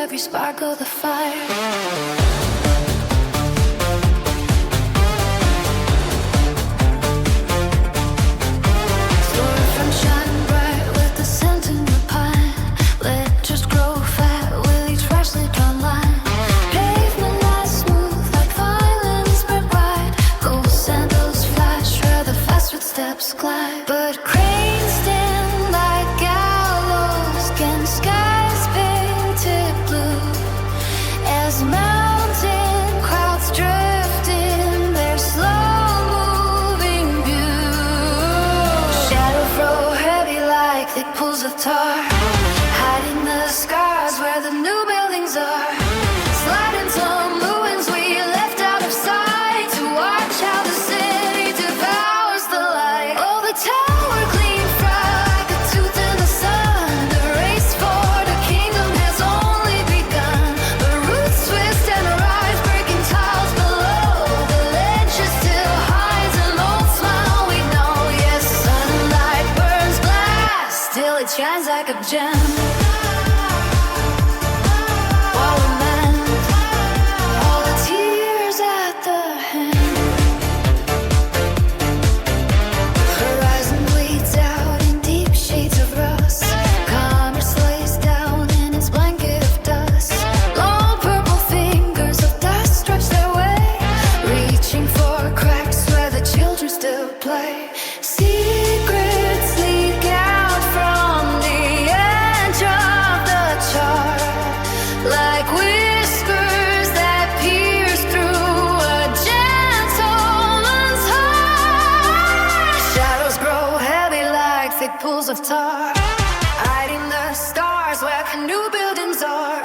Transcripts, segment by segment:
every spark of the fire. Glide. But cranes stand like gallows against skies painted blue, as mountain crowds drift in their slow-moving view. Shadows grow heavy like thick pools of tar, hiding the scars where the new buildings are. Sliding some ruins we left out of sight to watch how the city devours the light. The tower gleams bright like a tooth in the sun. The race for the kingdom has only begun. The roots twist and rise, breaking tiles below. The ledge is still hides an old smile we know. Yes, sunlight burns glass, still it shines like a gem. Pools of tar, hiding the stars where new buildings are.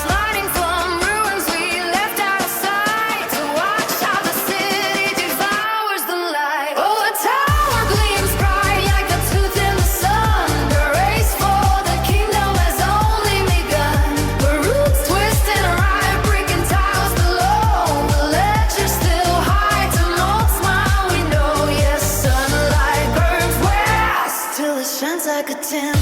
Sliding from ruins we left out of sight to watch how the city devours the light. Oh, the tower gleams bright like a tooth in the sun. The race for the kingdom has only begun. The roots twist and ride, breaking tiles below. The ledge is still hides an old smile we know. Yes, sunlight burns west till it shines like a tin.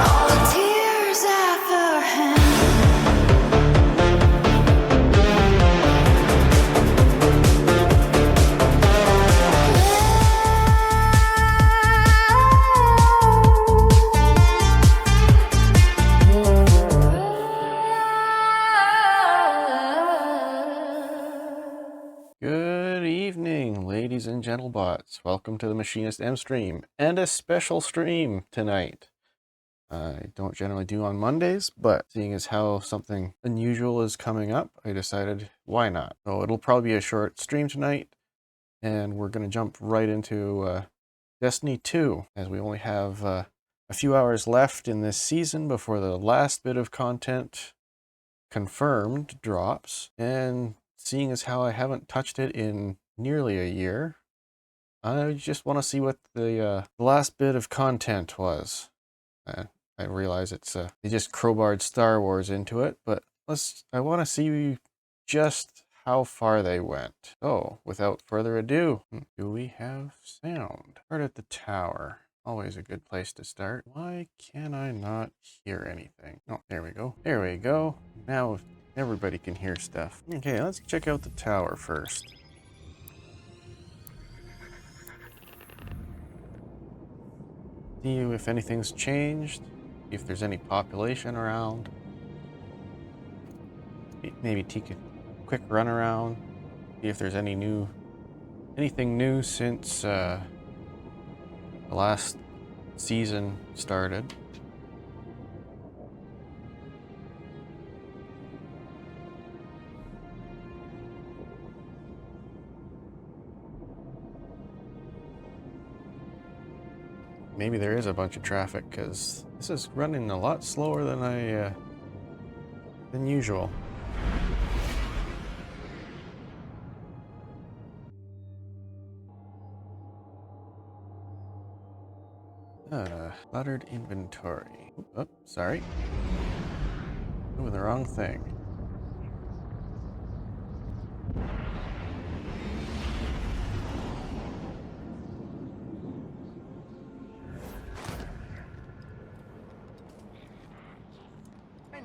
All the tears at the hand. Good evening, ladies and gentlebots. Welcome to the MachinistM stream, and a special stream tonight. I don't generally do on Mondays, but seeing as how something unusual is coming up, I decided why not. So it'll probably be a short stream tonight, and we're going to jump right into Destiny 2, as we only have a few hours left in this season before the last bit of content confirmed drops. And seeing as how I haven't touched it in nearly a year, I just want to see what the last bit of content was. I realize it's they just crowbarred Star Wars into it, but I want to see just how far they went. So, without further ado, do we have sound? Start at the tower. Always a good place to start. Why can I not hear anything? Oh, there we go. There we go. Now everybody can hear stuff. Okay, let's check out the tower first. See if anything's changed. See if there's any population around. Maybe take a quick run around. See if there's anything new since the last season started. Maybe there is a bunch of traffic, because this is running a lot slower than usual. Cluttered inventory. Oh, sorry. Doing the wrong thing.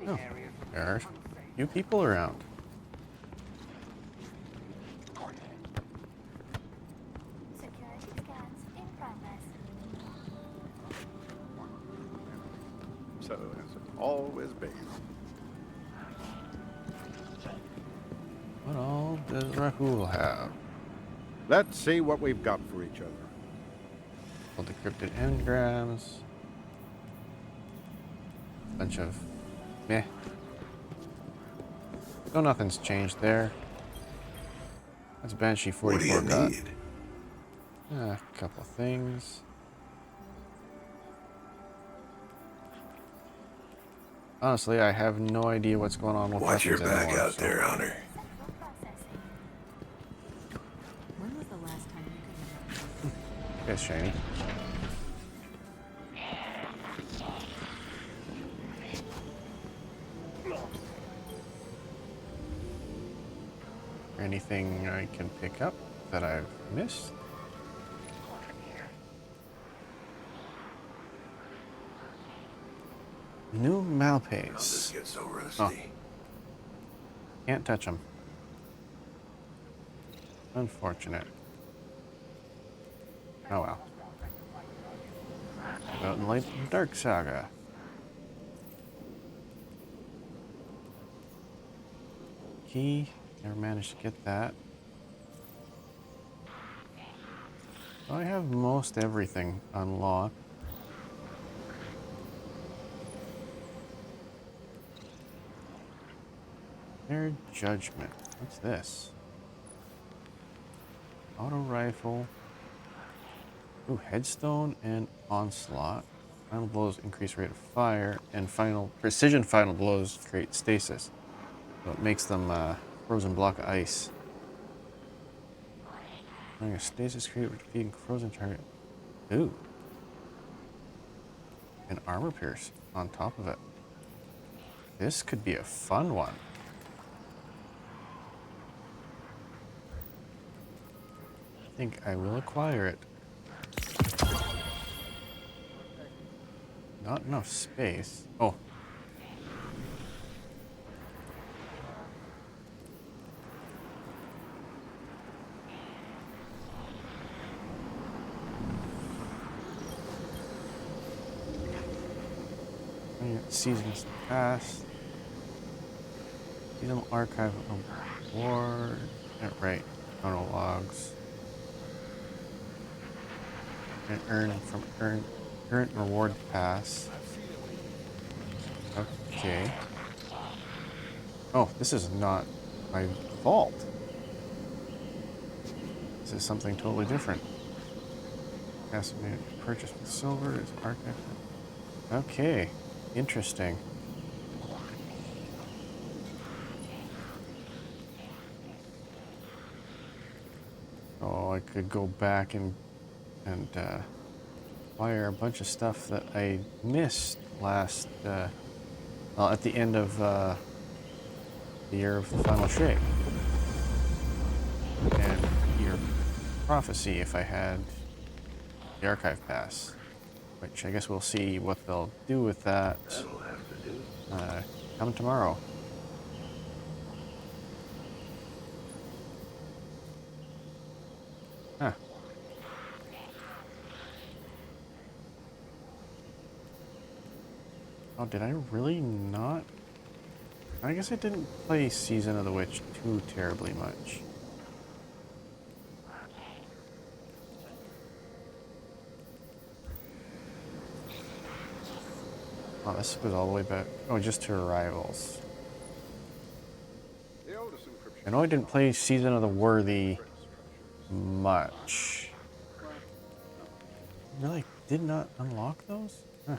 Oh, there are a few people around. Security scans in progress. So, as it's always been. What all does Rahul have? Let's see what we've got for each other. All decrypted engrams. Bunch of meh. So nothing's changed there. That's Banshee 44 got. A couple things. Honestly, I have no idea what's going on with Watch your weapons back anymore, out so- there, Hunter. Central processing. When was the last time you could Yes, shiny. Anything I can pick up that I've missed? New How'd this Malpace. get so rusty? Can't touch them. Unfortunate. Oh well. Out in Light and Dark Saga. Key. Never managed to get that. I have most everything unlocked. Their Judgment. What's this? Auto rifle. Ooh, headstone and onslaught. Final blows increase rate of fire, and precision final blows create stasis. So it makes them frozen block of ice. Running a stasis create with defeating frozen target. Ooh. And armor pierce on top of it. This could be a fun one. I think I will acquire it. Not enough space. Oh. Seasons past. Seasonal archive award. Right. Monologues. And earn from current reward pass. Okay. Oh, this is not my vault. This is something totally different. Estimated purchase with silver is archive. Okay. Interesting. Oh, I could go back and acquire a bunch of stuff that I missed last, well, at the end of the Year of the Final Shape. And Year of Prophecy if I had the Archive Pass. Which I guess we'll see what they'll do with that That'll have to do. come tomorrow. Huh. Oh, did I really not? I guess I didn't play Season of the Witch too terribly much. Oh, this goes all the way back. Oh, just to Arrivals. The oldest encryption. I know I didn't play Season of the Worthy much. Really did not unlock those? Huh.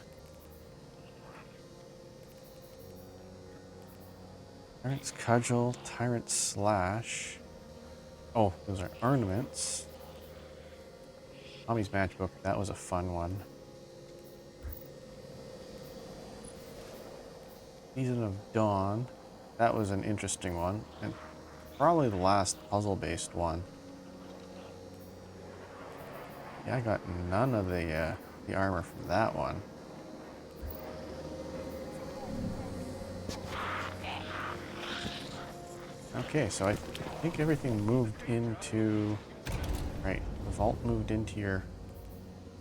Tyrant's Cudgel, Tyrant Slash. Oh, those are ornaments. Tommy's Matchbook, that was a fun one. Season of Dawn, that was an interesting one. And probably the last puzzle-based one. Yeah, I got none of the armor from that one. Okay, so I think everything moved into... Right, the vault moved into your...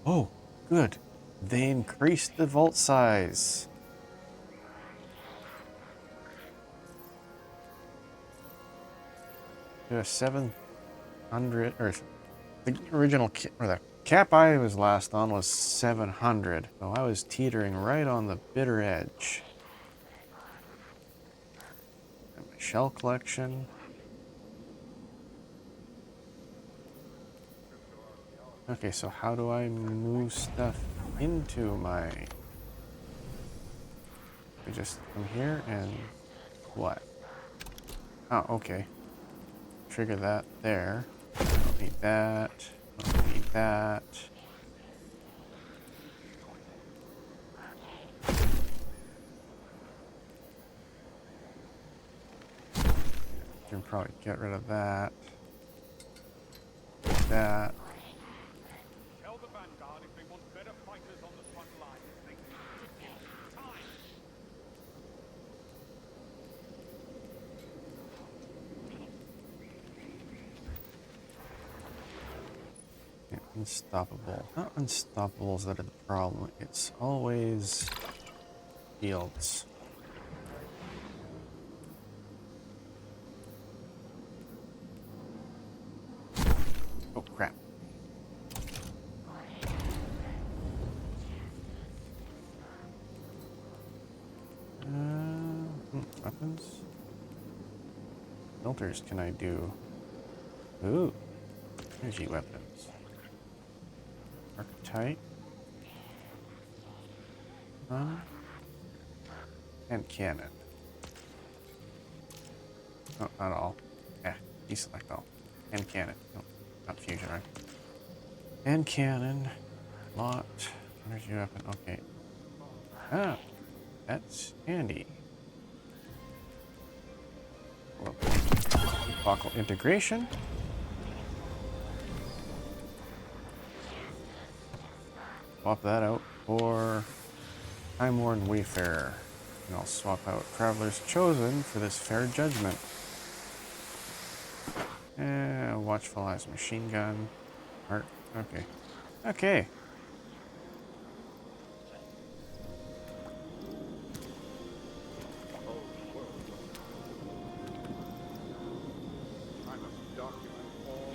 Oh, good. They increased the vault size. To a 700, or the original, or the cap I was last on was 700. So I was teetering right on the bitter edge. And my shell collection. Okay, so how do I move stuff into my... I just come here and what? Oh, okay. Trigger that there. Don't need that. Don't need that. Can probably get rid of that. That. Tell the Vanguard if they want better fighters on the front line, they need to give them time. Yeah, unstoppable. Not unstoppables that are the problem. It's always fields. Oh crap. Weapons? Filters can I do? Ooh. Energy weapons. Archetype. And cannon. Oh, not all. Yeah, deselect all. And cannon. No, not fusion, right? And cannon. Locked. Energy weapon. Okay. Ah, that's handy. Well, buckle integration. Swap that out for Time-Worn Wayfarer. And I'll swap out Traveler's Chosen for this Fair Judgment. Watchful Eyes Machine Gun. Art. Okay. Okay. I must document all I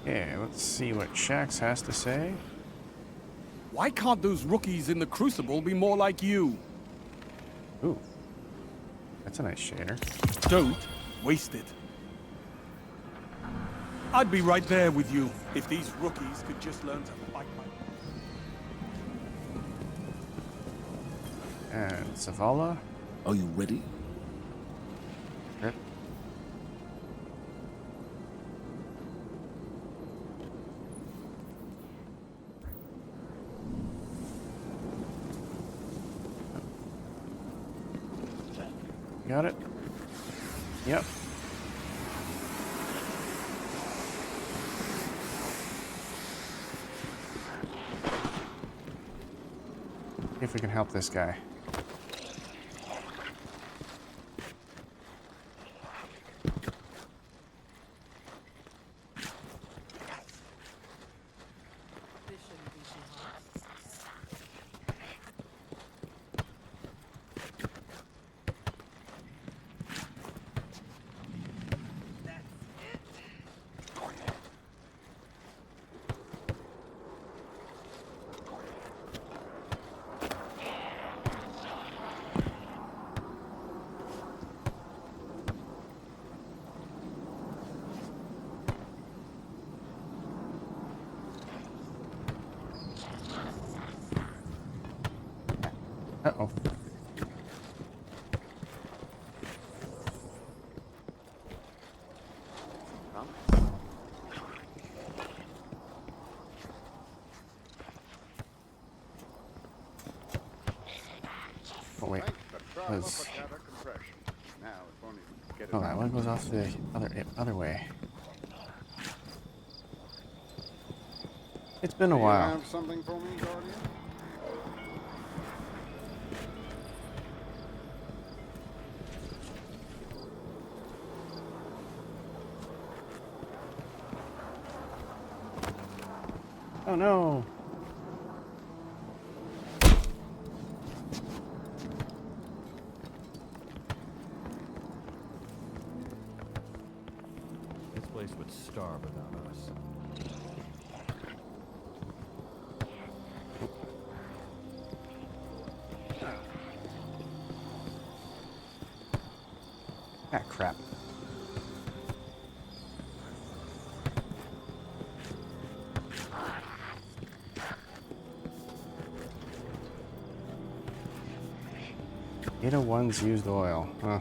can. Okay, let's see what Shax has to say. Why can't those rookies in the Crucible be more like you? Ooh. That's a nice shader. Don't waste it. I'd be right there with you if these rookies could just learn to fight And Zavala. Are you ready? Rip. Got it? Yep. See if we can help this guy. Uh-oh. Oh wait. Thanks to travel Was- for data compression. Now, if only we could get it Oh, that one goes off the other way. It's been a Do you while. have something for me, Guardian? Oh no! This place would starve without us. Ah, crap. Ada one's used oil, huh?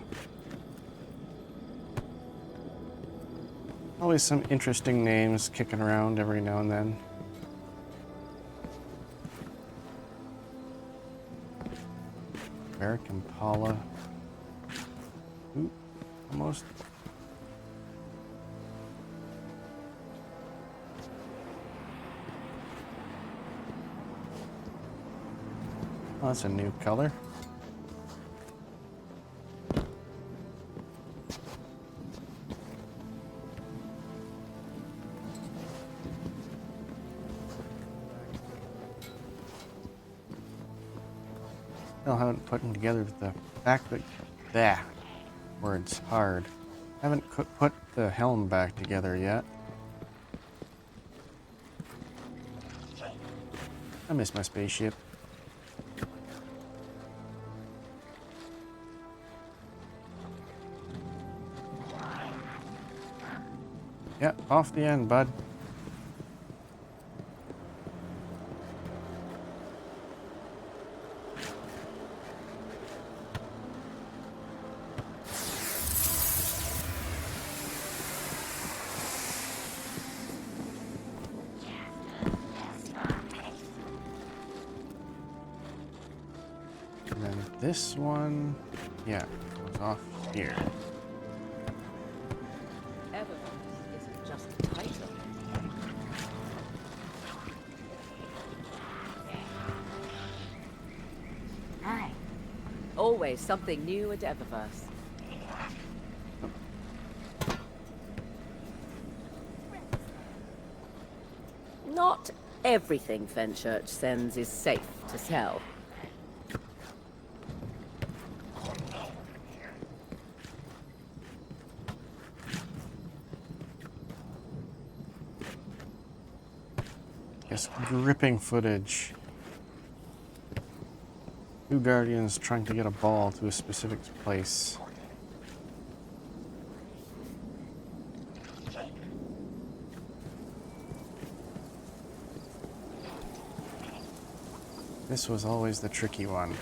Always some interesting names kicking around every now and then. American Paula. Ooh, almost. Oh, that's a new color. Still haven't put them together the fact that that word's hard. Haven't put the helm back together yet. I miss my spaceship. Yeah, off the end, bud. And then this one, yeah, goes off here. Eververse isn't just a title. Hi. Always something new at Eververse. Not everything Fenchurch sends is safe to sell. Yes, gripping footage. Two guardians trying to get a ball to a specific place. This was always the tricky one.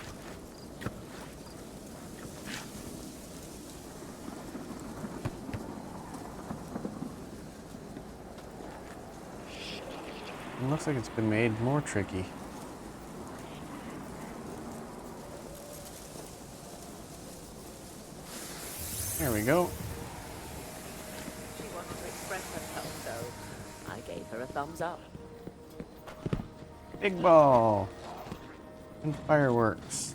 It looks like it's been made more tricky. There we go. She wanted to express herself, so I gave her a thumbs up. Big ball. And fireworks.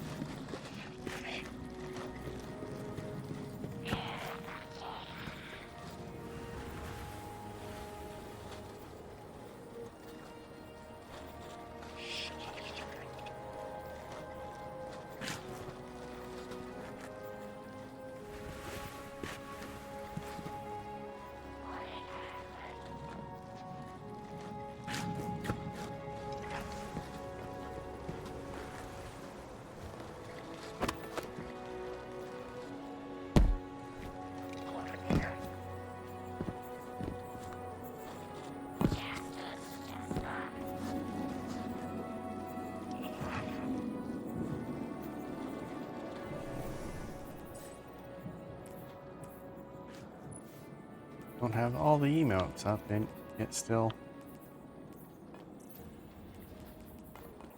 Don't have all the emotes up and yet still.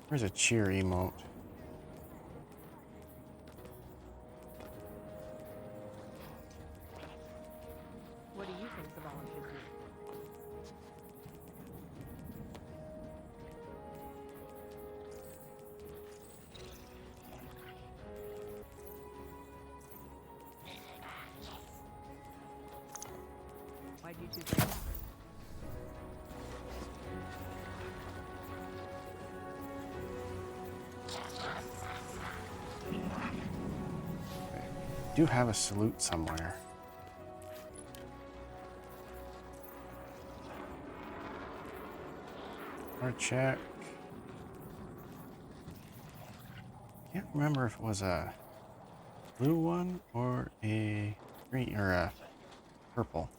Where's a cheer emote? What do you think the volunteers do? Why'd you choose that? do have a salute somewhere. Or check. Can't remember if it was a blue one or a green or a purple.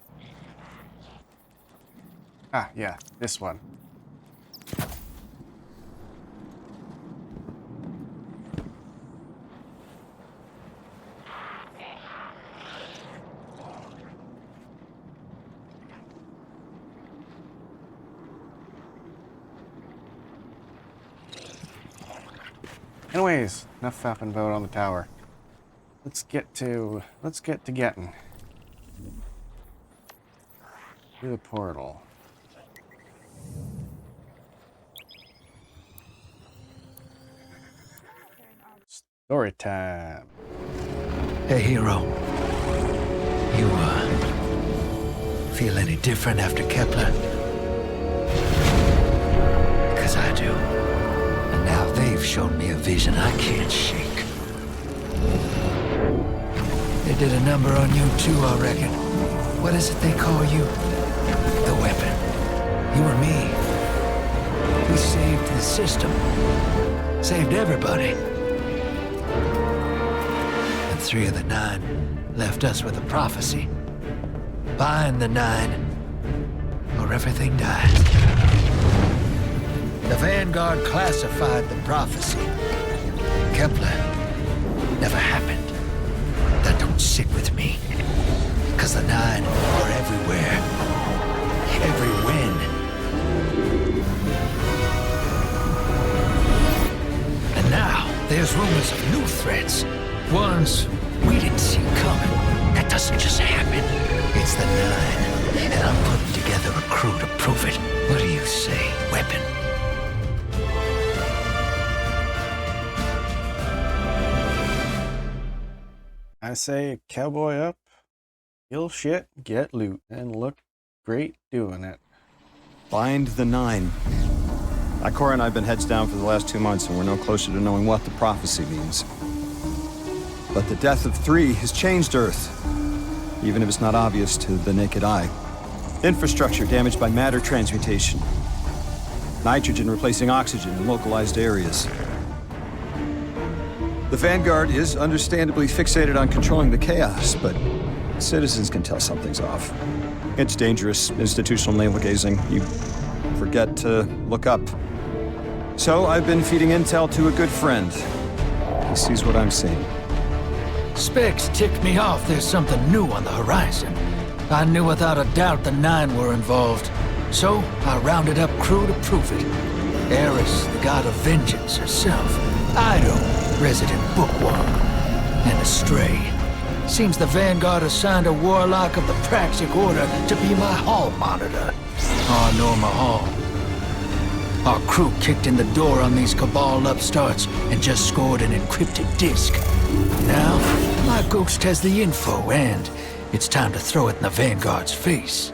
Ah, yeah, this one. Anyways, enough fapping about on the tower. Let's get to getting through the portal. Story time. Hey, hero. You, feel any different after Kepler? Because I do. And now they've shown me a vision I can't shake. They did a number on you too, I reckon. What is it they call you? The weapon. You and me. We saved the system. Saved everybody. 3 of the 9 left us with a prophecy. Find the 9, or everything dies. The Vanguard classified the prophecy. Kepler never happened. That don't sit with me. 'Cause the 9 are everywhere. Every win. And now there's rumors of new threats. Ones we didn't see coming. That doesn't just happen. It's the 9, and I'm putting together a crew to prove it. What do you say, weapon? I say cowboy up, kill shit, get loot, and look great doing it. Find the 9. Ikora and I have been heads down for the last 2 months, and we're no closer to knowing what the prophecy means. But the death of 3 has changed Earth, even if it's not obvious to the naked eye. Infrastructure damaged by matter transmutation. Nitrogen replacing oxygen in localized areas. The Vanguard is understandably fixated on controlling the chaos, but citizens can tell something's off. It's dangerous, institutional navel-gazing. You forget to look up. So I've been feeding intel to a good friend. He sees what I'm seeing. Specs ticked me off there's something new on the horizon. I knew without a doubt the 9 were involved. So I rounded up crew to prove it. Eris, the god of vengeance herself. Ido, resident bookworm. And Astray. Seems the Vanguard assigned a warlock of the Praxic Order to be my hall monitor. Norma Hall. Our crew kicked in the door on these Cabal upstarts and just scored an encrypted disk. Now, my ghost has the info, and it's time to throw it in the Vanguard's face.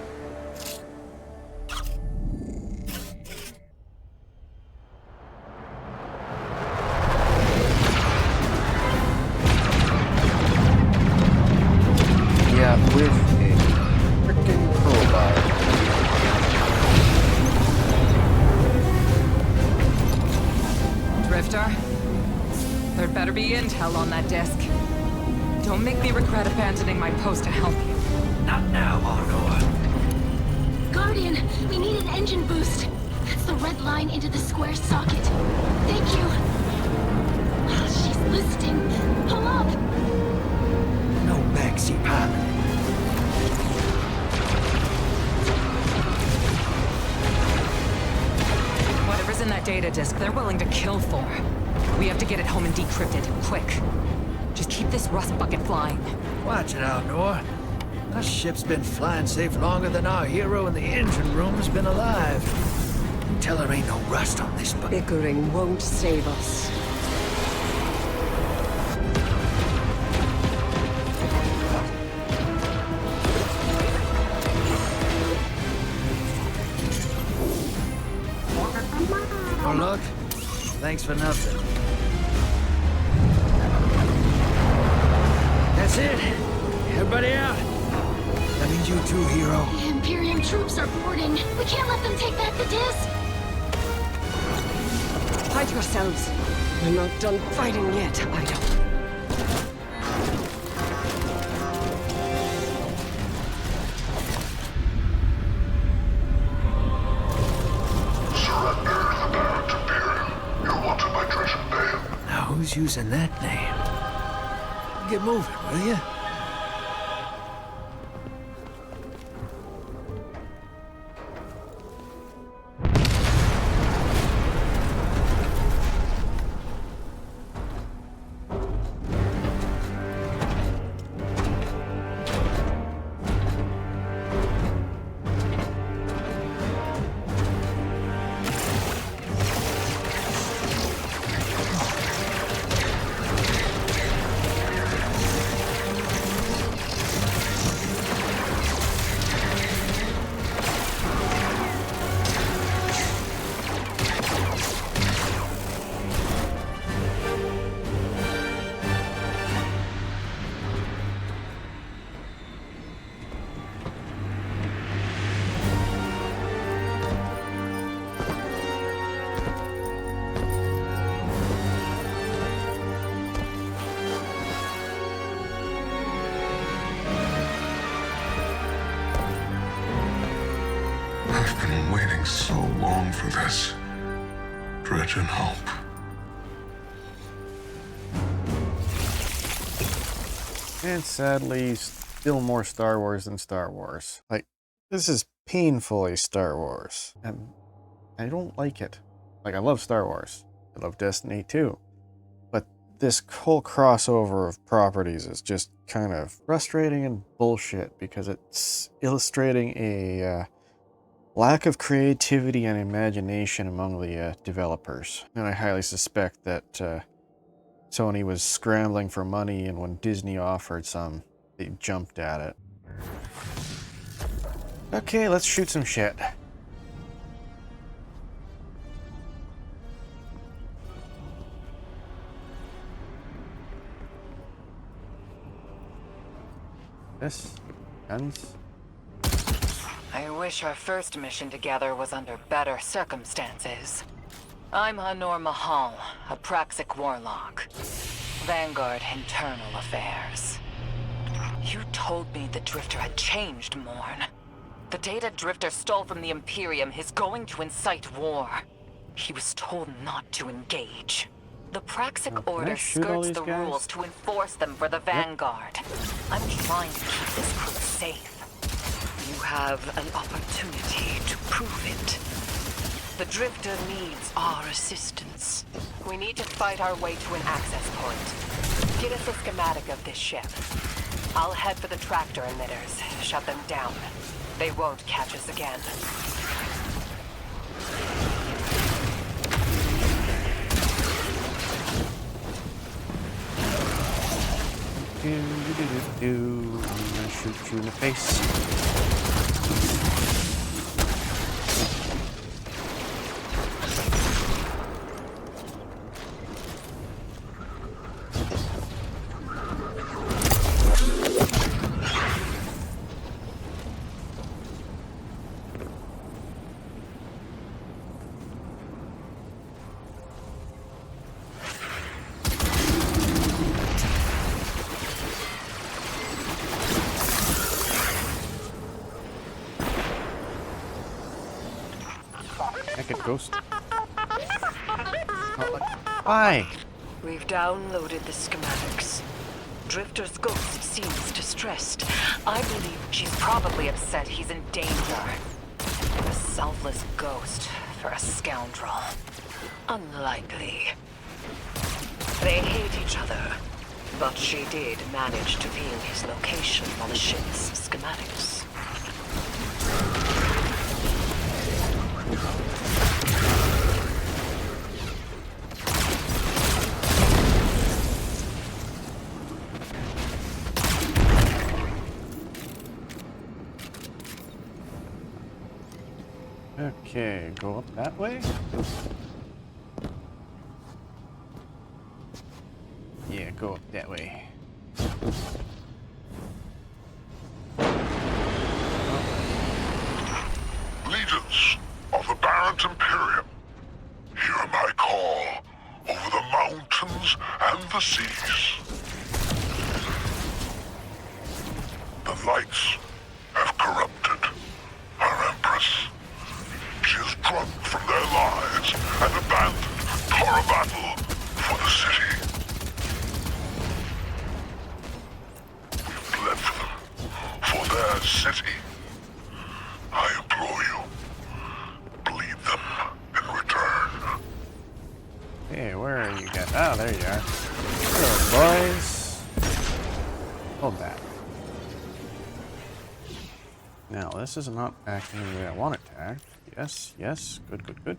Yeah, with a freaking crowbar. Drifter, there'd better be intel on that disk. Don't make me regret abandoning my post to help you. Not now, Arnor. Guardian, we need an engine boost. That's the red line into the square socket. Thank you. She's listening. Pull up. No backseat pilot. Whatever's in that data disk, they're willing to kill for. We have to get it home and decrypted, quick. Just keep this rust bucket flying. Watch it, Arnor. Our ship's been flying safe longer than our hero in the engine room has been alive. Tell her ain't no rust on this bucket. Bickering won't save us. Oh, look. Thanks for nothing. That's it. Everybody out. I need you too, hero. The Imperium troops are boarding. We can't let them take back the disc. Hide yourselves. We're not done fighting yet, Ido. Now who's using that name? Get moving, will you? I've been waiting so long for this. Dredge and hope. And sadly, still more Star Wars than Star Wars. Like, this is painfully Star Wars. And I don't like it. Like, I love Star Wars. I love Destiny too. But this whole crossover of properties is just kind of frustrating and bullshit because it's illustrating a lack of creativity and imagination among the developers. And I highly suspect that Sony was scrambling for money, and when Disney offered some, they jumped at it. Okay, let's shoot some shit. This? Guns? I wish our first mission together was under better circumstances. I'm Hanor Mahal, a Praxic warlock. Vanguard Internal Affairs. You told me the Drifter had changed, Morn. The data Drifter stole from the Imperium is going to incite war. He was told not to engage. The Praxic Order skirts the rules to enforce them for the Vanguard. I'm trying to keep this crew safe. You have an opportunity to prove it. The Drifter needs our assistance. We need to fight our way to an access point. Get us a schematic of this ship. I'll head for the tractor emitters, shut them down. They won't catch us again. I'm gonna shoot you in the face. Ghost. Why? We've downloaded the schematics. Drifter's ghost seems distressed. I believe she's probably upset he's in danger. A selfless ghost for a scoundrel. Unlikely. They hate each other, but she did manage to ping his location on the ship's schematics. Okay, go up that way? Yeah, go up that way. Agents of the Barrent Imperium, hear my call over the mountains and the seas. The lights have corrupted our Empress. She is drunk from their lives and abandoned for a battle for the city. We've bled for them, for their city. I implore you, bleed them in return. Hey, where are you guys? Oh, there you are. Hello, boys. Hold that. Now, this is not acting the way I want it to act. Yes, yes. Good, good, good.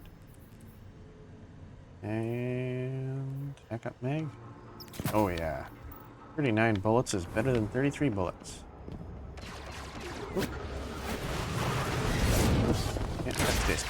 And back up, Meg. Oh, yeah. 39 bullets is better than 33 bullets. Oop. Can't touch this.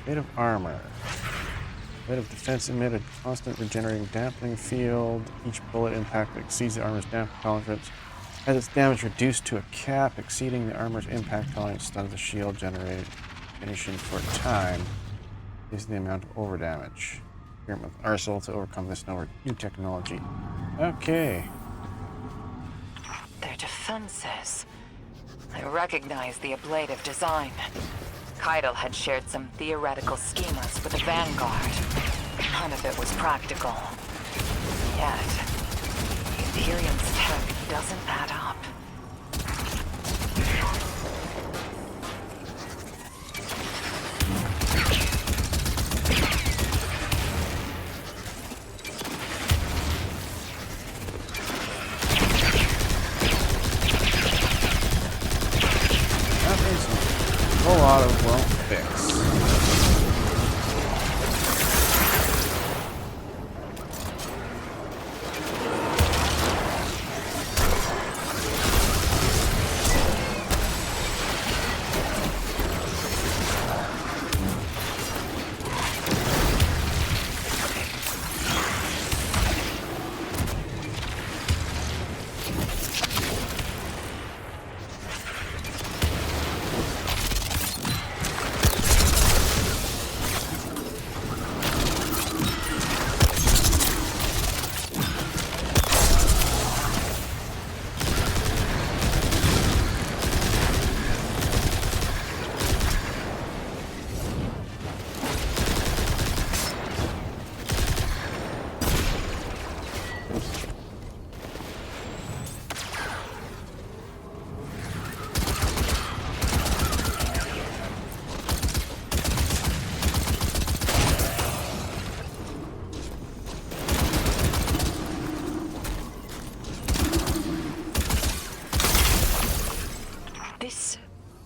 Weight of armor. Weight of defense emitted constant regenerating dampening field. Each bullet impact that exceeds the armor's dampening tolerance has its damage reduced to a cap exceeding the armor's impact tolerance. Stuns the shield generated finishing for a time. Is the amount of overdamage. Experiment with Arsenal to overcome this new technology. Okay. Their defenses. I recognize the ablative design. Keitel had shared some theoretical schemas with the Vanguard. None of it was practical. Yet, the Imperium's tech doesn't add up. A lot of won't fix.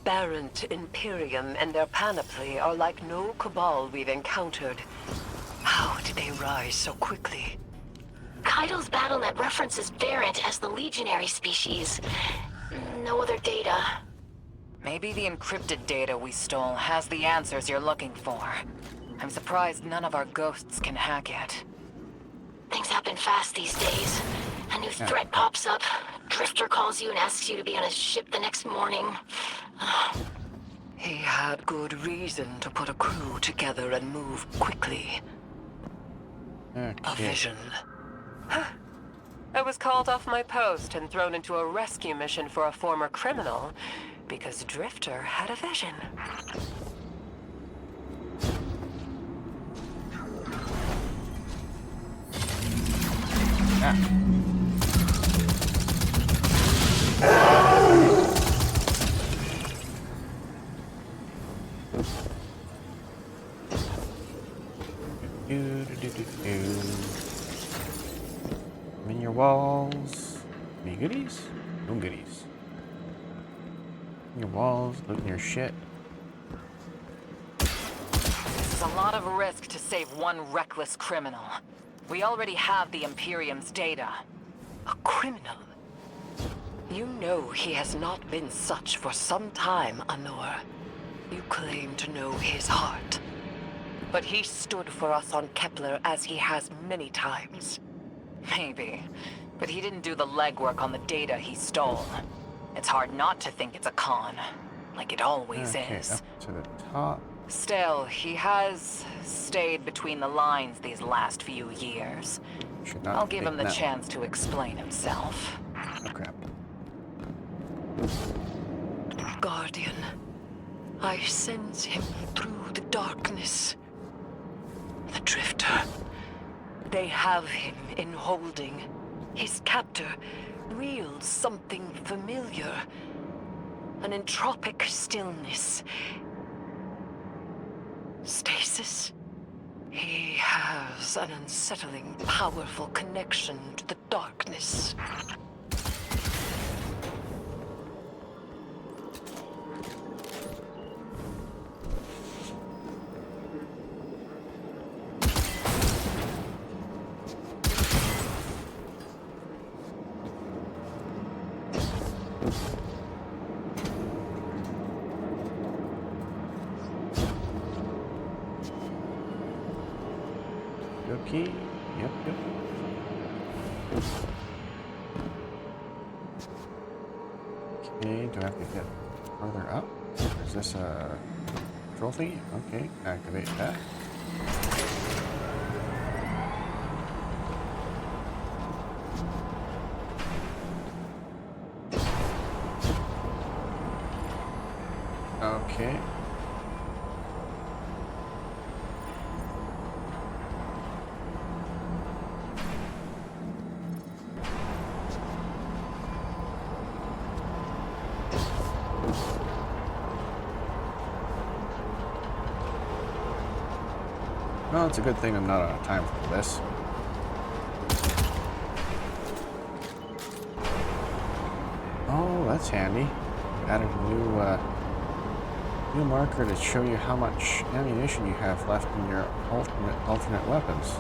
Barrent Imperium and their panoply are like no cabal we've encountered. How did they rise so quickly? Keitel's BattleNet references Barrent as the legionary species. No other data. Maybe the encrypted data we stole has the answers you're looking for. I'm surprised none of our ghosts can hack it. Things happen fast these days. A new threat pops up. Drifter calls you and asks you to be on his ship the next morning. He had good reason to put a crew together and move quickly. Okay. A vision. I was called off my post and thrown into a rescue mission for a former criminal because Drifter had a vision. I'm in your walls. Any goodies? No goodies. In your walls, looting your shit. This is a lot of risk to save one reckless criminal. We already have the Imperium's data. A criminal? You know he has not been such for some time, Honor. You claim to know his heart. But he stood for us on Kepler as he has many times. Maybe. But he didn't do the legwork on the data he stole. It's hard not to think it's a con. Like it always is. Up to the top. Still, he has stayed between the lines these last few years. I'll give him the chance to explain himself. Oh crap. Guardian, I sense him through the darkness. The Drifter. They have him in holding. His captor wields something familiar. An entropic stillness. Stasis? He has an unsettling, powerful connection to the darkness. Okay. Yep. Okay, do I have to get further up? Is this a trophy? Okay, activate that. Okay. Well, it's a good thing I'm not on a time for this. Oh, that's handy. Added a new marker to show you how much ammunition you have left in your alternate weapons.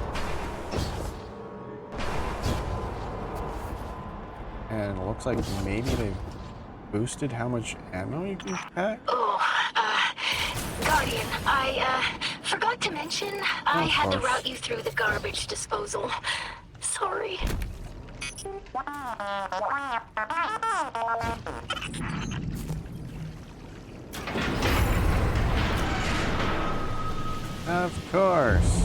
And it looks like maybe they've boosted how much ammo you can pack. Guardian, I forgot to mention I had to route you through the garbage disposal. Sorry. Of course.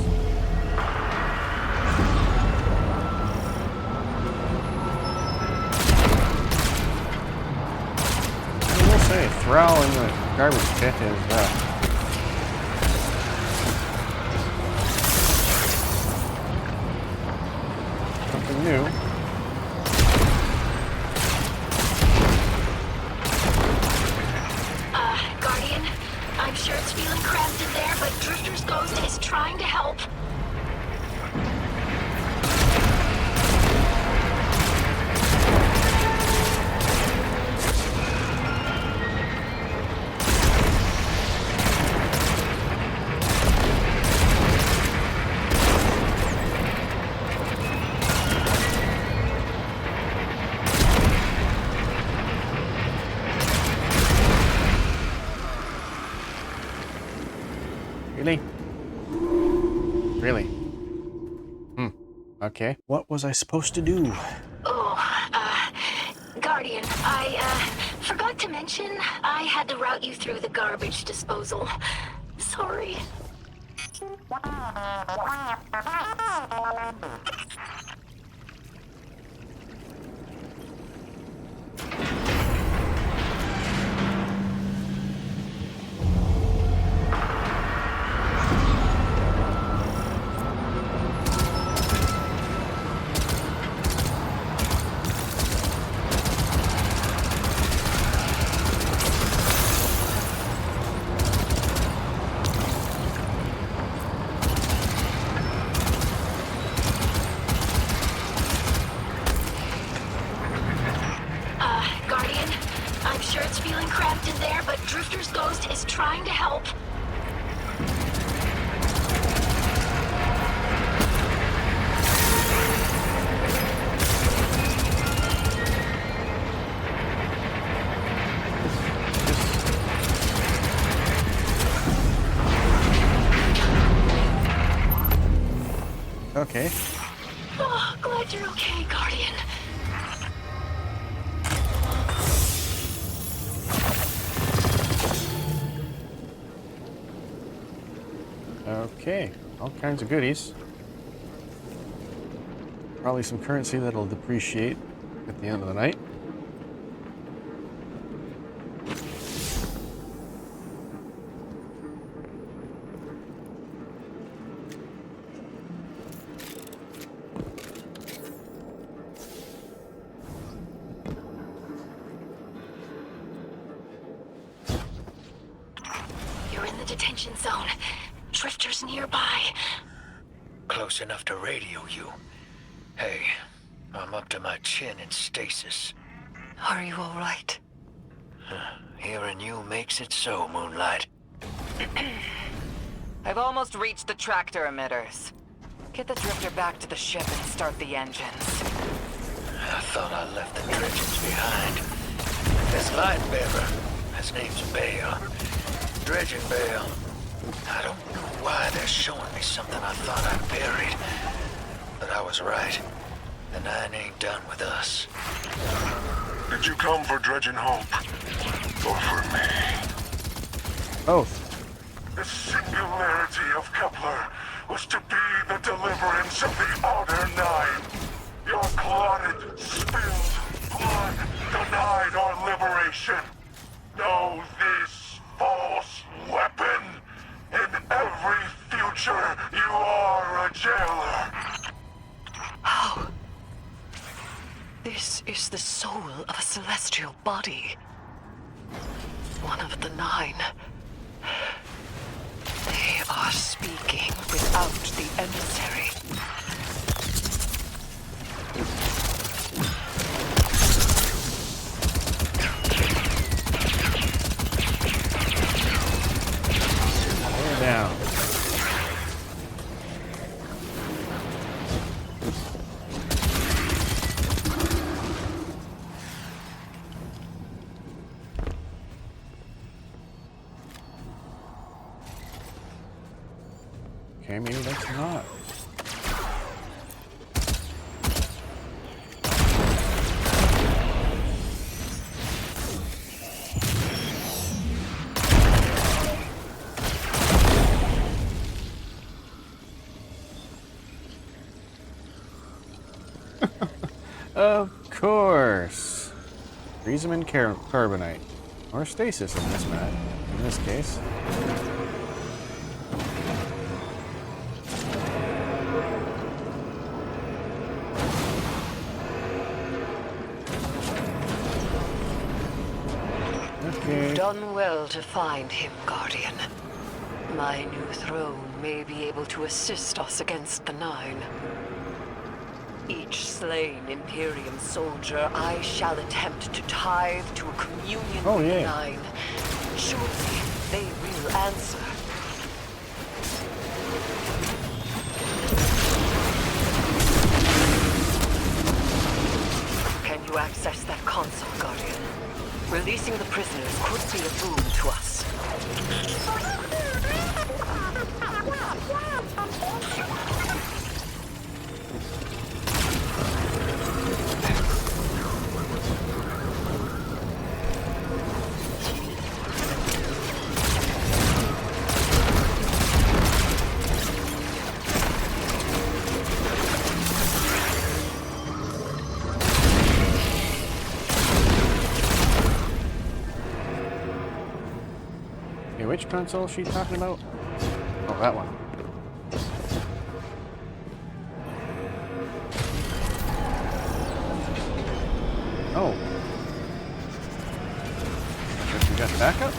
I will say, Thrall in the garbage pit is something new. Guardian, I'm sure it's feeling cramped in there, but Drifter's Ghost is trying to help. Really? Really? Okay. What was I supposed to do? Guardian, I forgot to mention I had to route you through the garbage disposal. Sorry. is trying to help. Okay. Oh, glad you're okay, Guardian. Okay. All kinds of goodies. Probably some currency that'll depreciate at the end of the night. You're in the detention zone. Drifters nearby. Close enough to radio you. Hey, I'm up to my chin in stasis. Are you all right? Hearing you makes it so, Moonlight. I've almost reached the tractor emitters. Get the drifter back to the ship and start the engines. I thought I left the dredgings behind. This light bearer, his name's Bale. Dredging Bale. I don't know why they're showing me something I thought I'd buried. But I was right. The Nine ain't done with us. Did you come for Dredging Hope? Or for me? Both. The singularity of Kepler was to be the deliverance of the Outer Nine. Your clotted, spilled blood denied our liberation. Know this false weapon. In every future, you are a jailer. How? This is the soul of a celestial body. One of the Nine. They are speaking without the emissary. Down. Okay, maybe that's not. Of course. Freeze them in carbonite. Or stasis in this case. You've done well to find him, Guardian. My new throne may be able to assist us against the Nine. Each slain Imperium soldier I shall attempt to tithe to a communion with the Nine. Surely they will answer. Can you access that console, Guardian? Releasing the prisoners could be a boon to us. Which console is she talking about? Oh, that one. Oh. Guess we got backup?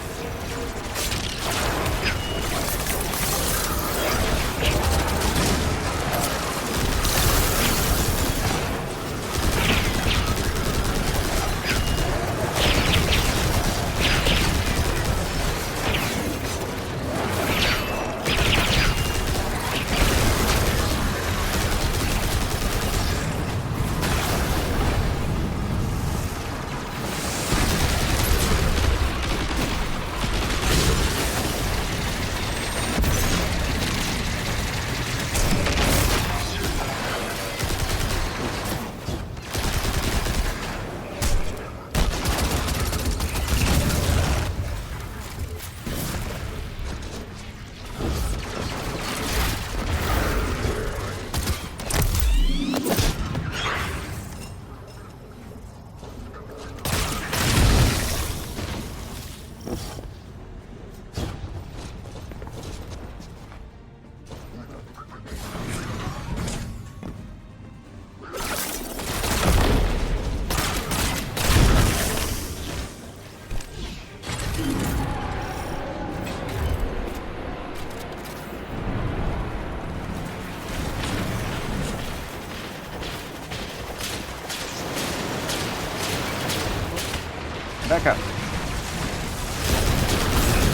Back up.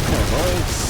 Come on, boys.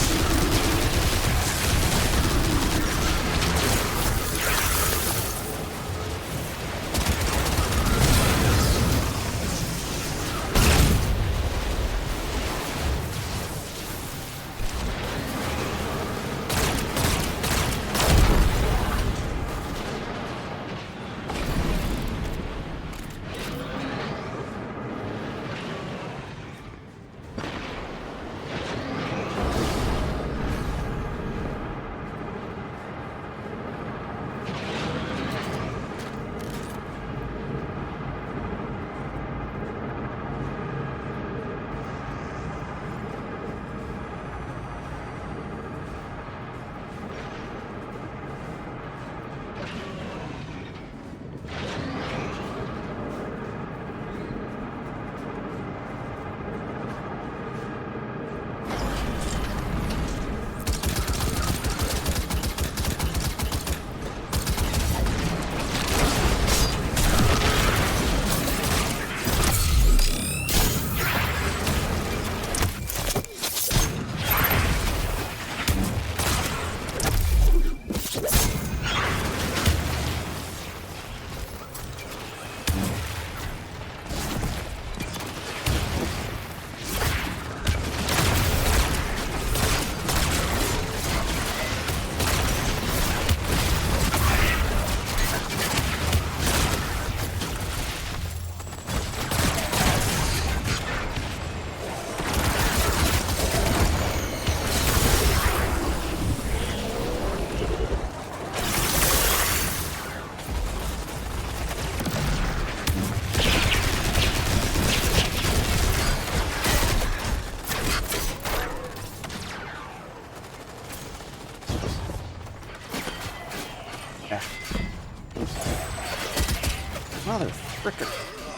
Mother fricker.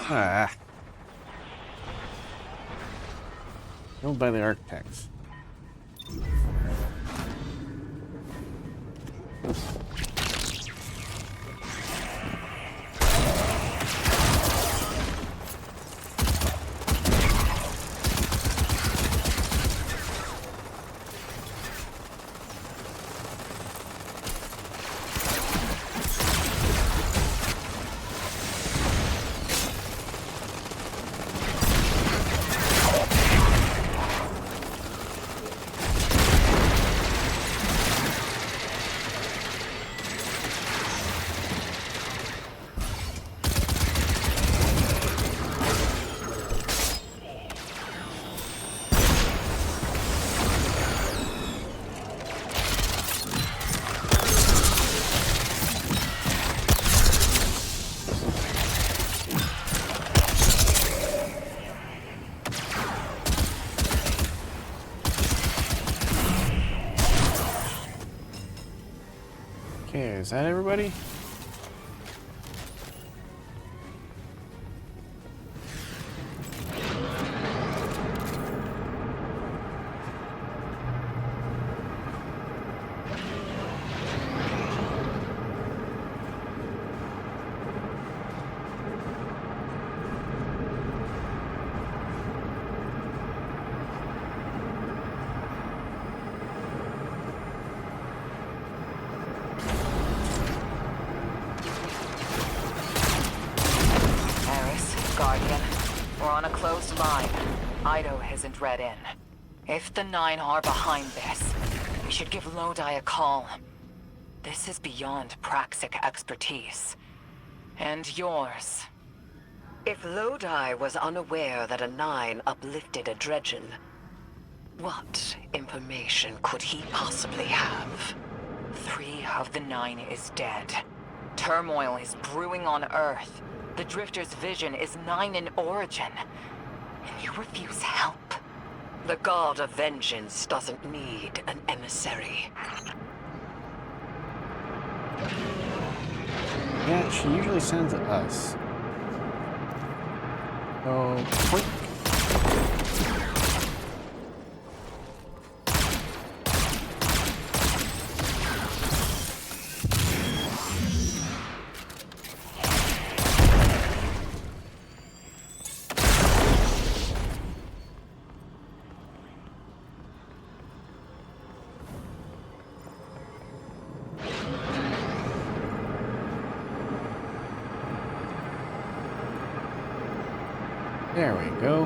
Ah. Killed by the architects. Okay, is that everybody? Guardian, we're on a closed line. Ido isn't read in. If the Nine are behind this, we should give Lodi a call. This is beyond Praxic expertise. And yours. If Lodi was unaware that a Nine uplifted a Dredgen, what information could he possibly have? 3 of the 9 is dead. Turmoil is brewing on Earth. The Drifter's vision is 9 in origin. And you refuse help? The God of Vengeance doesn't need an emissary. Yeah, she usually sends us. So, quick. There we go.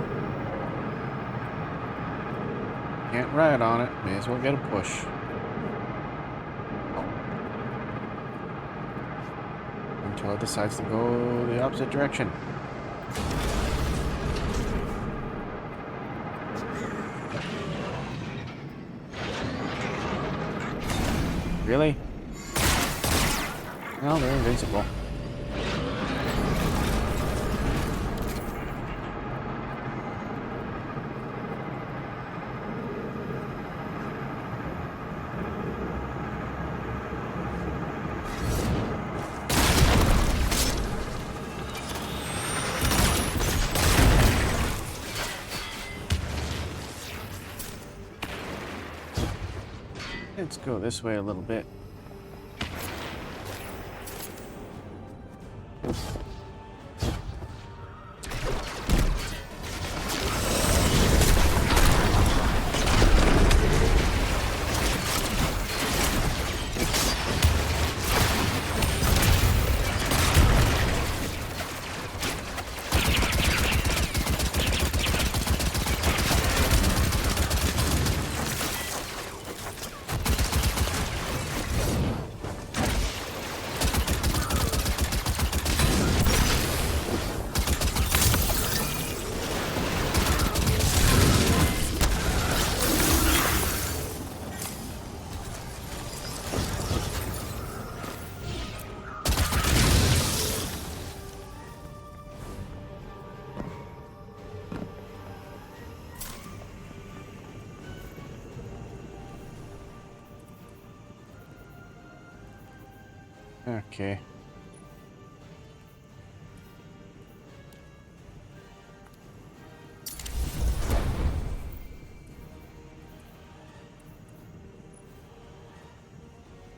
Can't ride on it. May as well get a push. Until it decides to go the opposite direction. Really? Well, they're invincible. Let's go this way a little bit. Okay.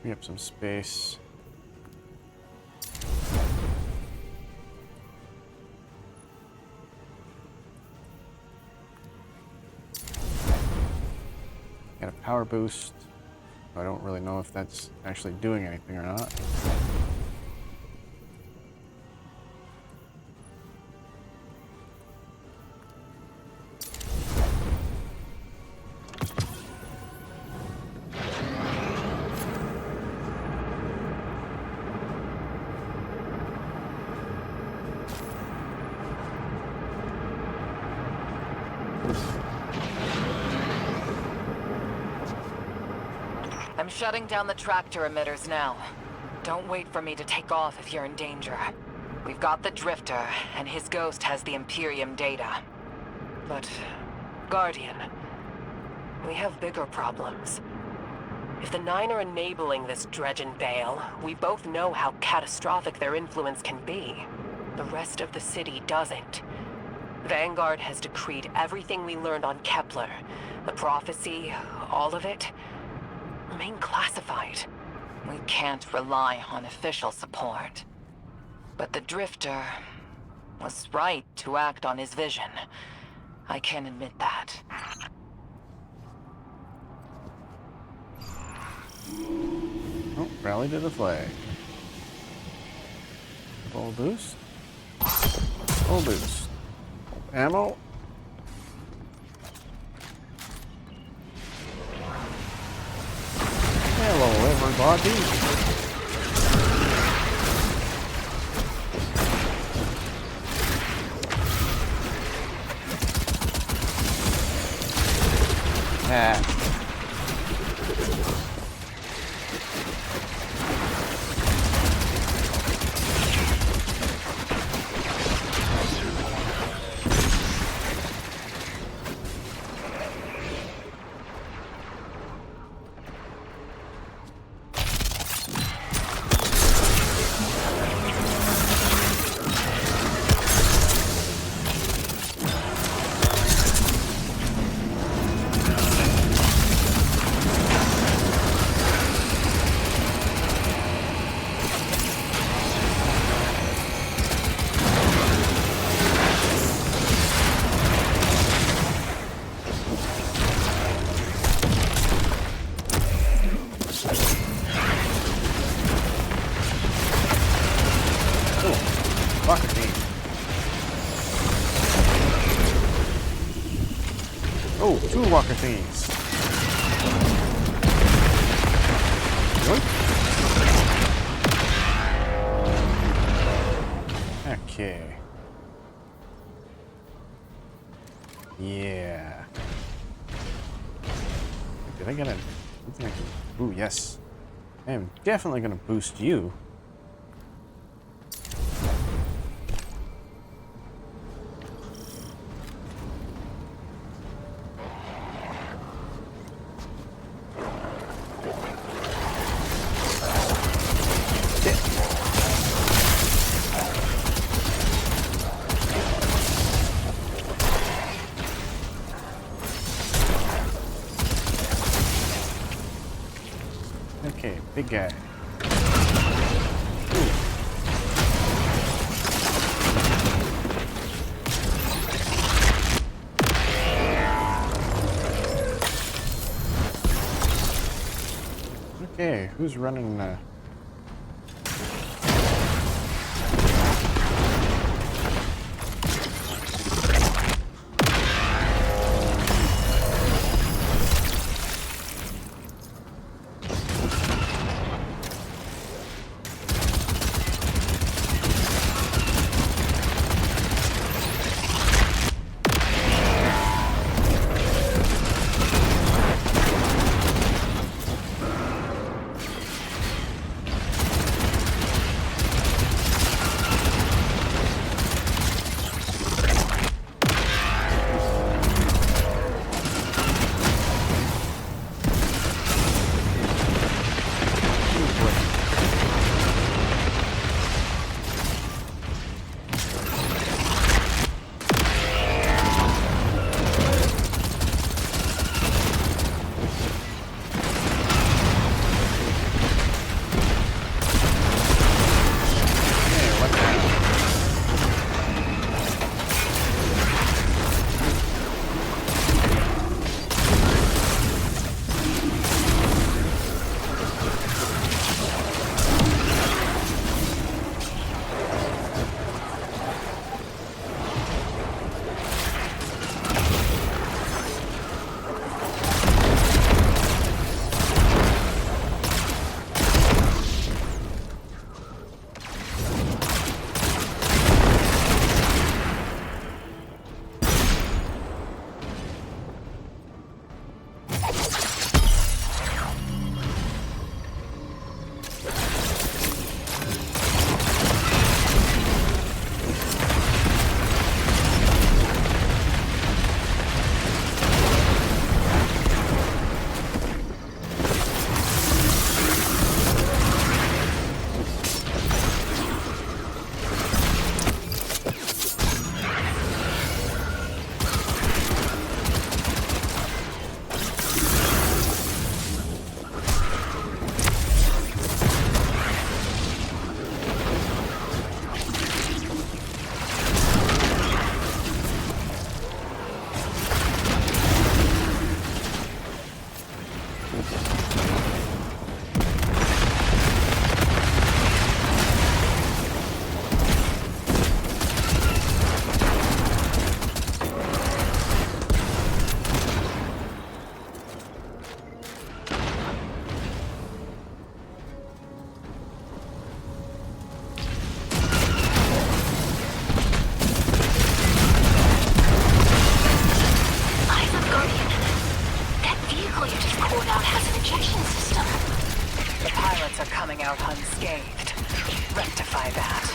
Free up some space. Got a power boost. I don't really know if that's actually doing anything or not. I'm shutting down the tractor emitters now. Don't wait for me to take off if you're in danger. We've got the Drifter, and his ghost has the Imperium data. But, Guardian, we have bigger problems. If the Nine are enabling this Dredgen Bale, we both know how catastrophic their influence can be. The rest of the city doesn't. Vanguard has decreed everything we learned on Kepler, the prophecy, all of it, remain classified. We can't rely on official support. But the Drifter was right to act on his vision. I can admit that. Oh, rally to the flag. Full boost. Full boost. Ammo. Hello, everybody. Ah. Two walker thingies. Okay. Yeah. Did I get a... something I can... Ooh, yes. I am definitely going to boost you. Okay, big guy. Ooh. Okay, who's running unscathed. Rectify that.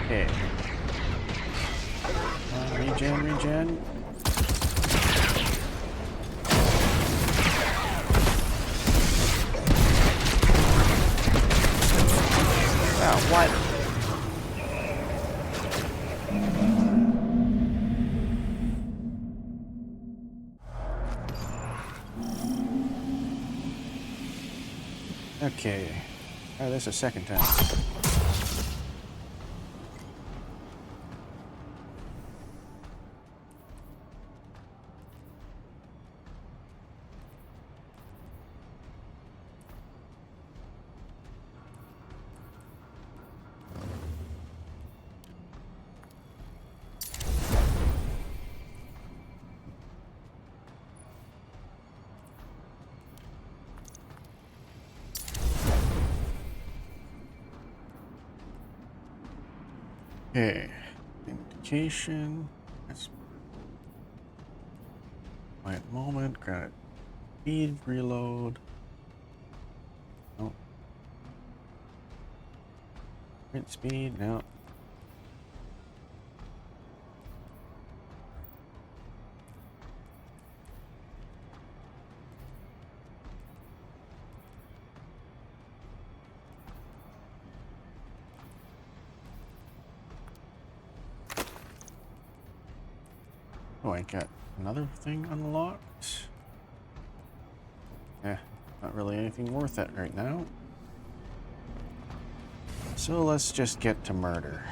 Okay. Regen. Wow, what? Okay. Oh, that's the second time. Okay. Indication. That's quiet moment. Granite speed. Reload. Oh. Print speed. No. Oh, I got another thing unlocked. Not really anything worth it right now. So let's just get to murder.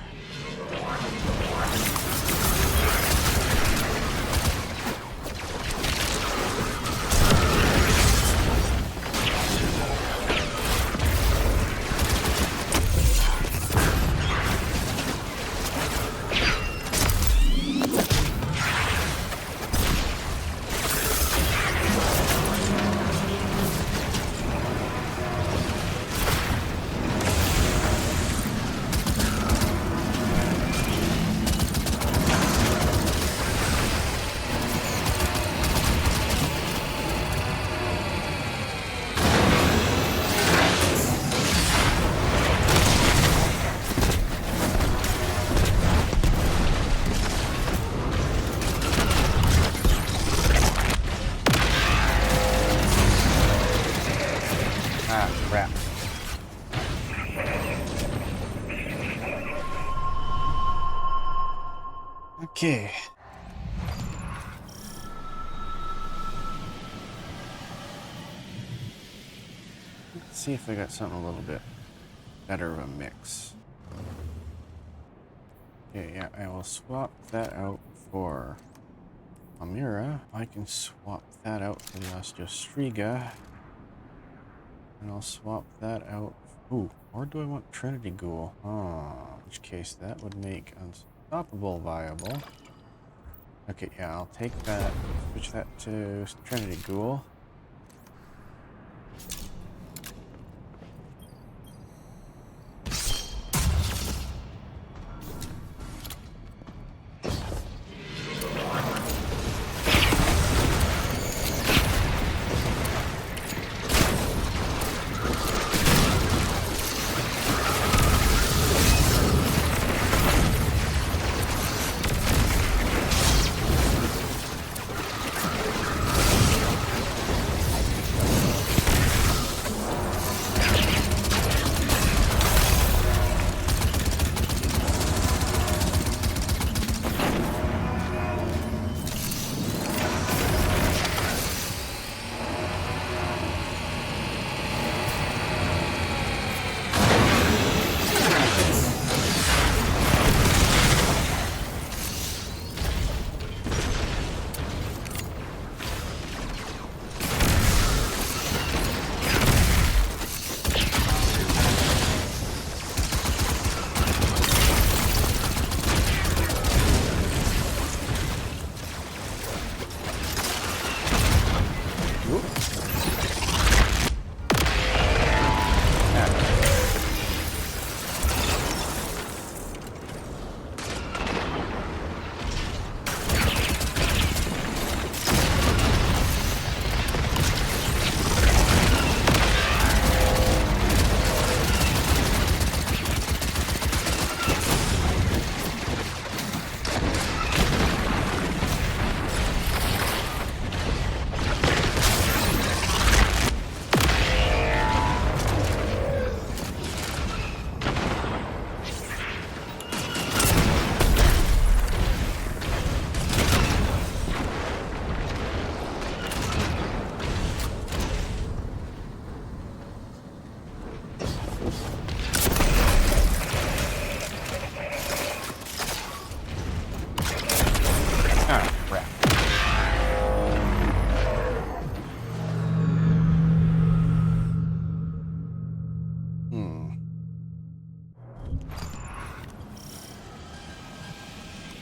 Ah, crap. Okay. Let's see if I got something a little bit better of a mix. Okay, yeah, I will swap that out for Amira. I can swap that out for the Osteostriga. And I'll swap that out. Ooh, or do I want Trinity Ghoul? Oh, in which case that would make Unstoppable viable. Okay, yeah, I'll take that, switch that to Trinity Ghoul.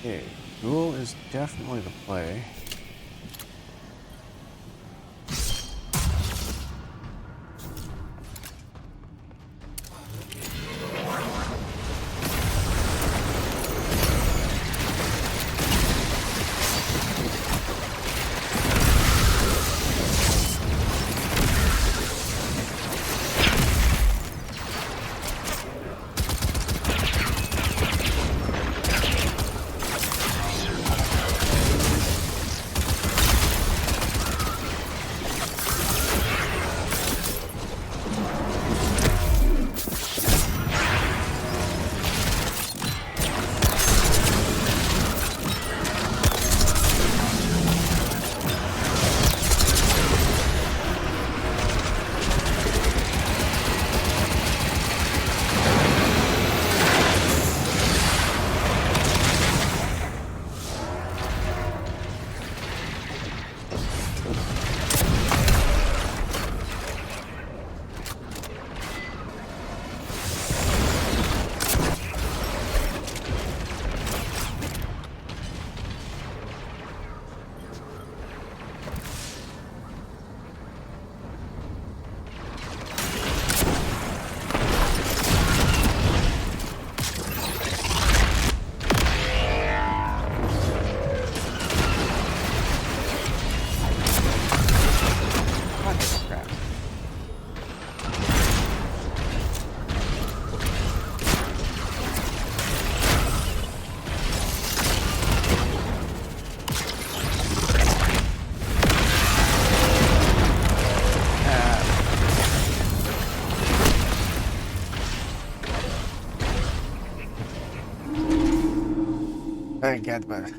Okay, Ghoul is definitely the play. get but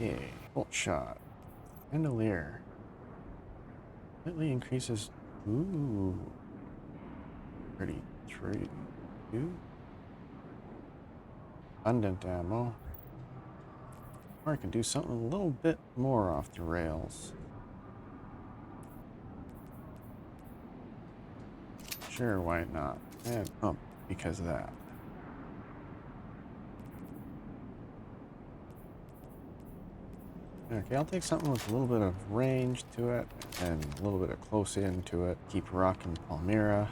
yeah, bolt shot. Chandelier. Slightly increases. Ooh. 33. 2. Abundant ammo. Or I can do something a little bit more off the rails. Sure, why not? And pump because of that. Okay, I'll take something with a little bit of range to it and a little bit of close in to it. Keep rocking Palmyra.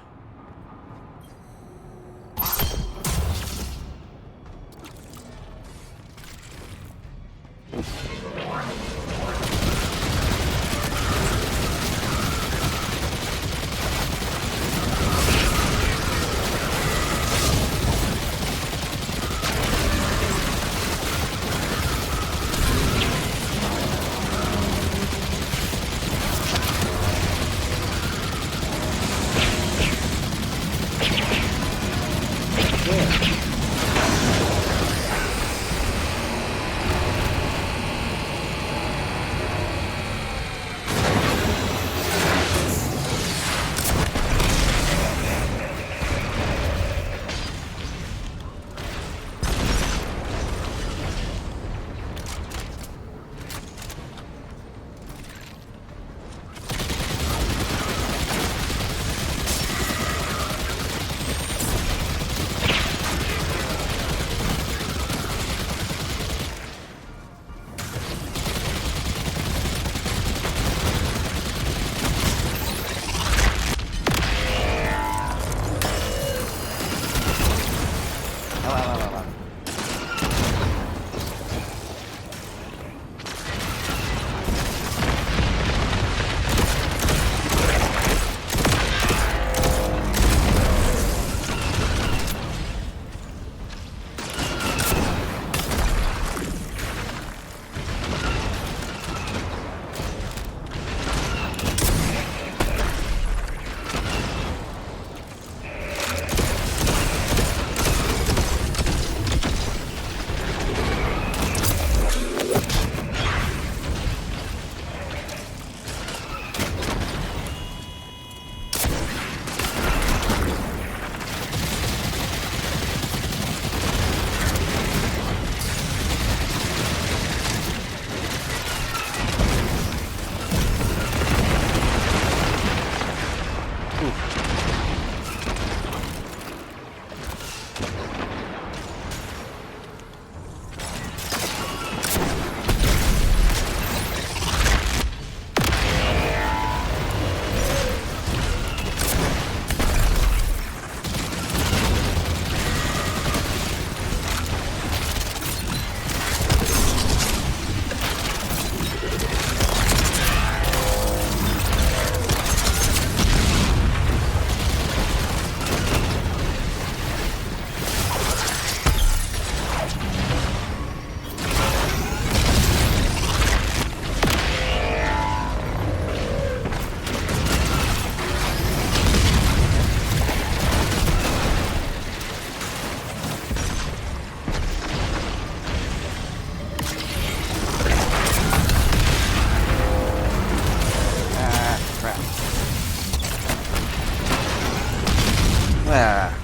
Ah.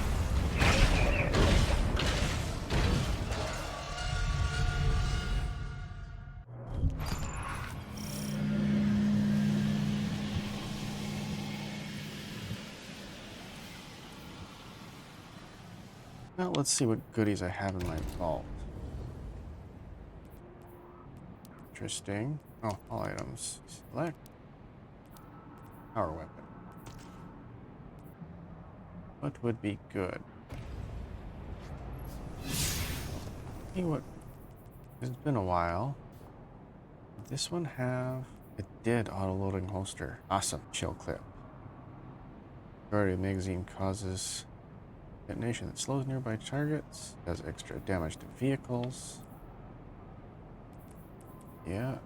Well, let's see what goodies I have in my vault. Interesting. Oh, all items. Select. Power weapon. What would be good? See what? It's been a while. Did this one have? It did auto-loading holster. Awesome. Chill clip. Majority of the magazine causes detonation that slows nearby targets. Does extra damage to vehicles. Yeah.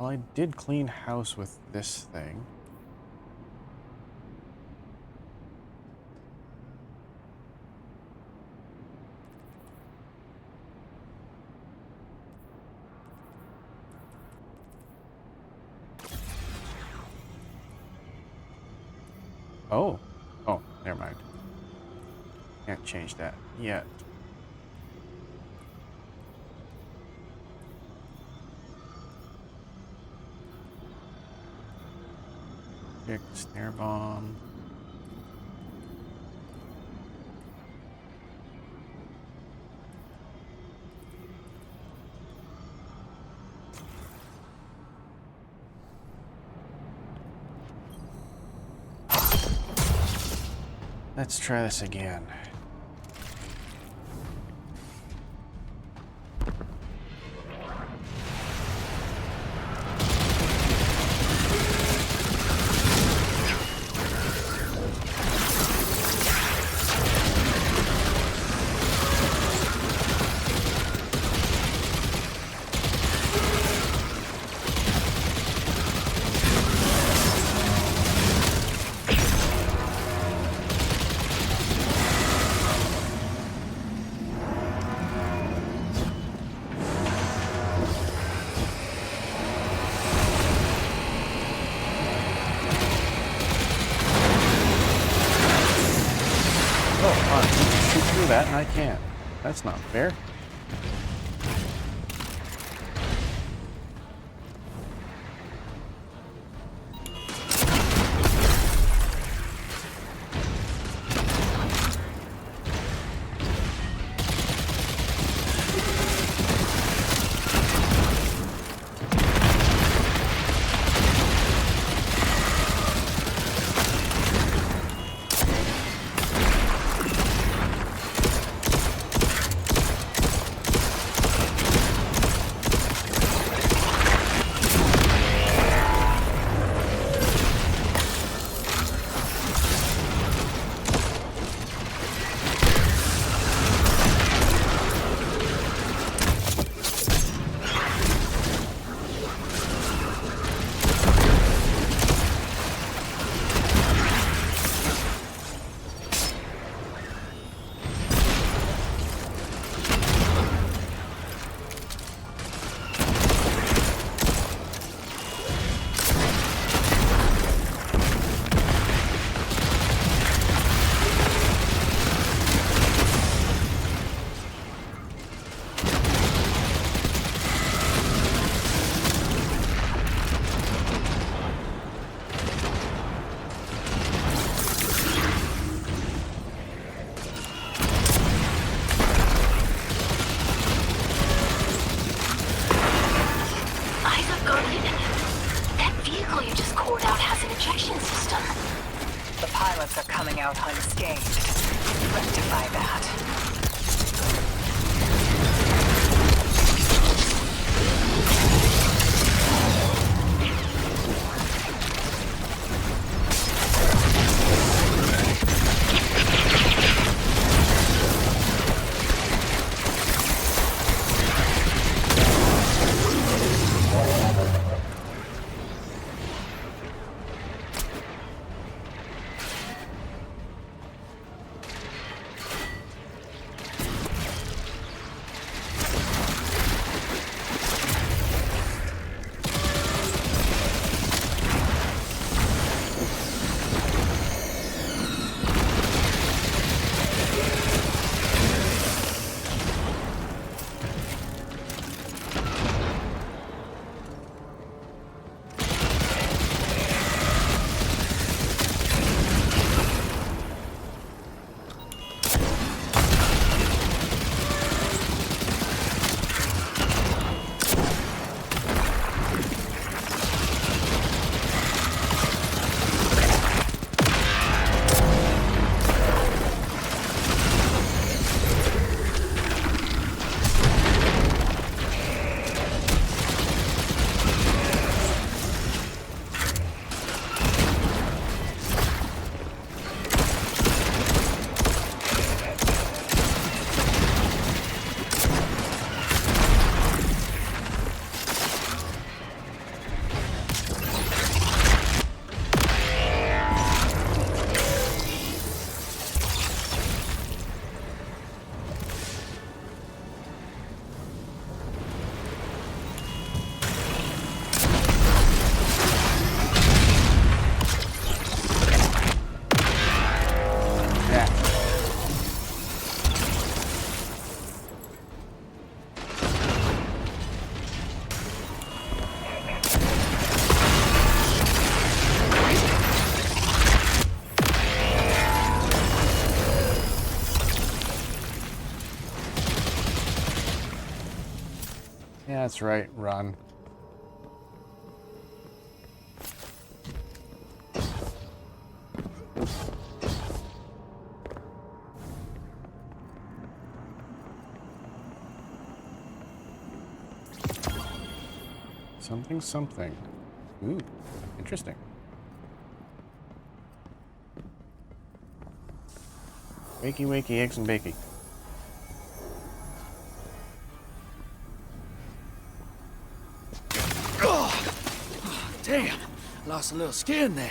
Well, I did clean house with this thing. Oh. Oh, never mind. Can't change that yet. Pick snare bomb. Let's try this again. That and I can't. That's not fair. pilots are coming out unscathed. Rectify that. Yeah, that's right. Run. Something, something. Ooh, interesting. Wakey, wakey, eggs and bakey. Damn, lost a little skin there.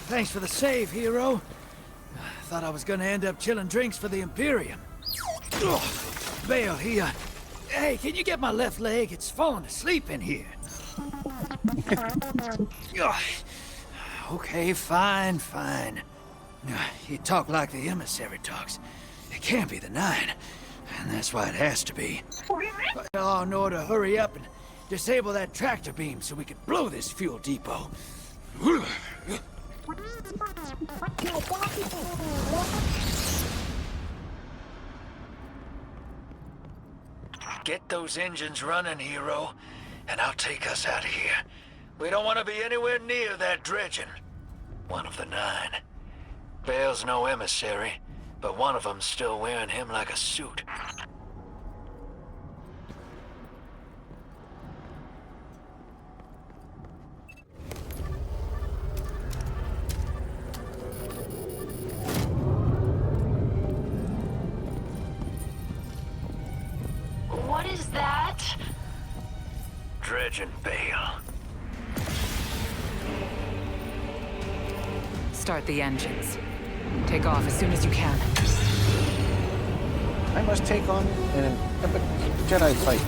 Thanks for the save, hero. Thought I was gonna end up chilling drinks for the Imperium. Bale, hey, can you get my left leg? It's falling asleep in here. Okay, fine. You talk like the emissary talks. It can't be the 9, and that's why it has to be. Law and order, hurry up and disable that tractor beam so we can blow this fuel depot. Get those engines running, hero, and I'll take us out of here. We don't want to be anywhere near that dredging. One of the 9. Bale's no emissary, but one of them's still wearing him like a suit. What is that? Dredging Bale. Start the engines. Take off as soon as you can. I must take on an epic Jedi fight.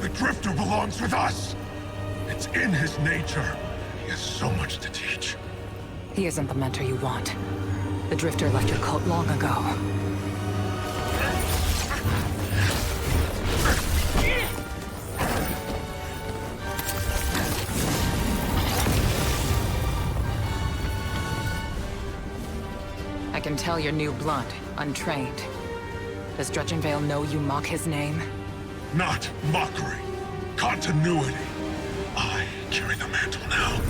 The Drifter belongs with us. It's in his nature. He has so much to teach. He isn't the mentor you want. The Drifter left your cult long ago. I can tell you're new blood, untrained. Does Dredgen Vale know you mock his name? Not mockery. Continuity. I carry the mantle now.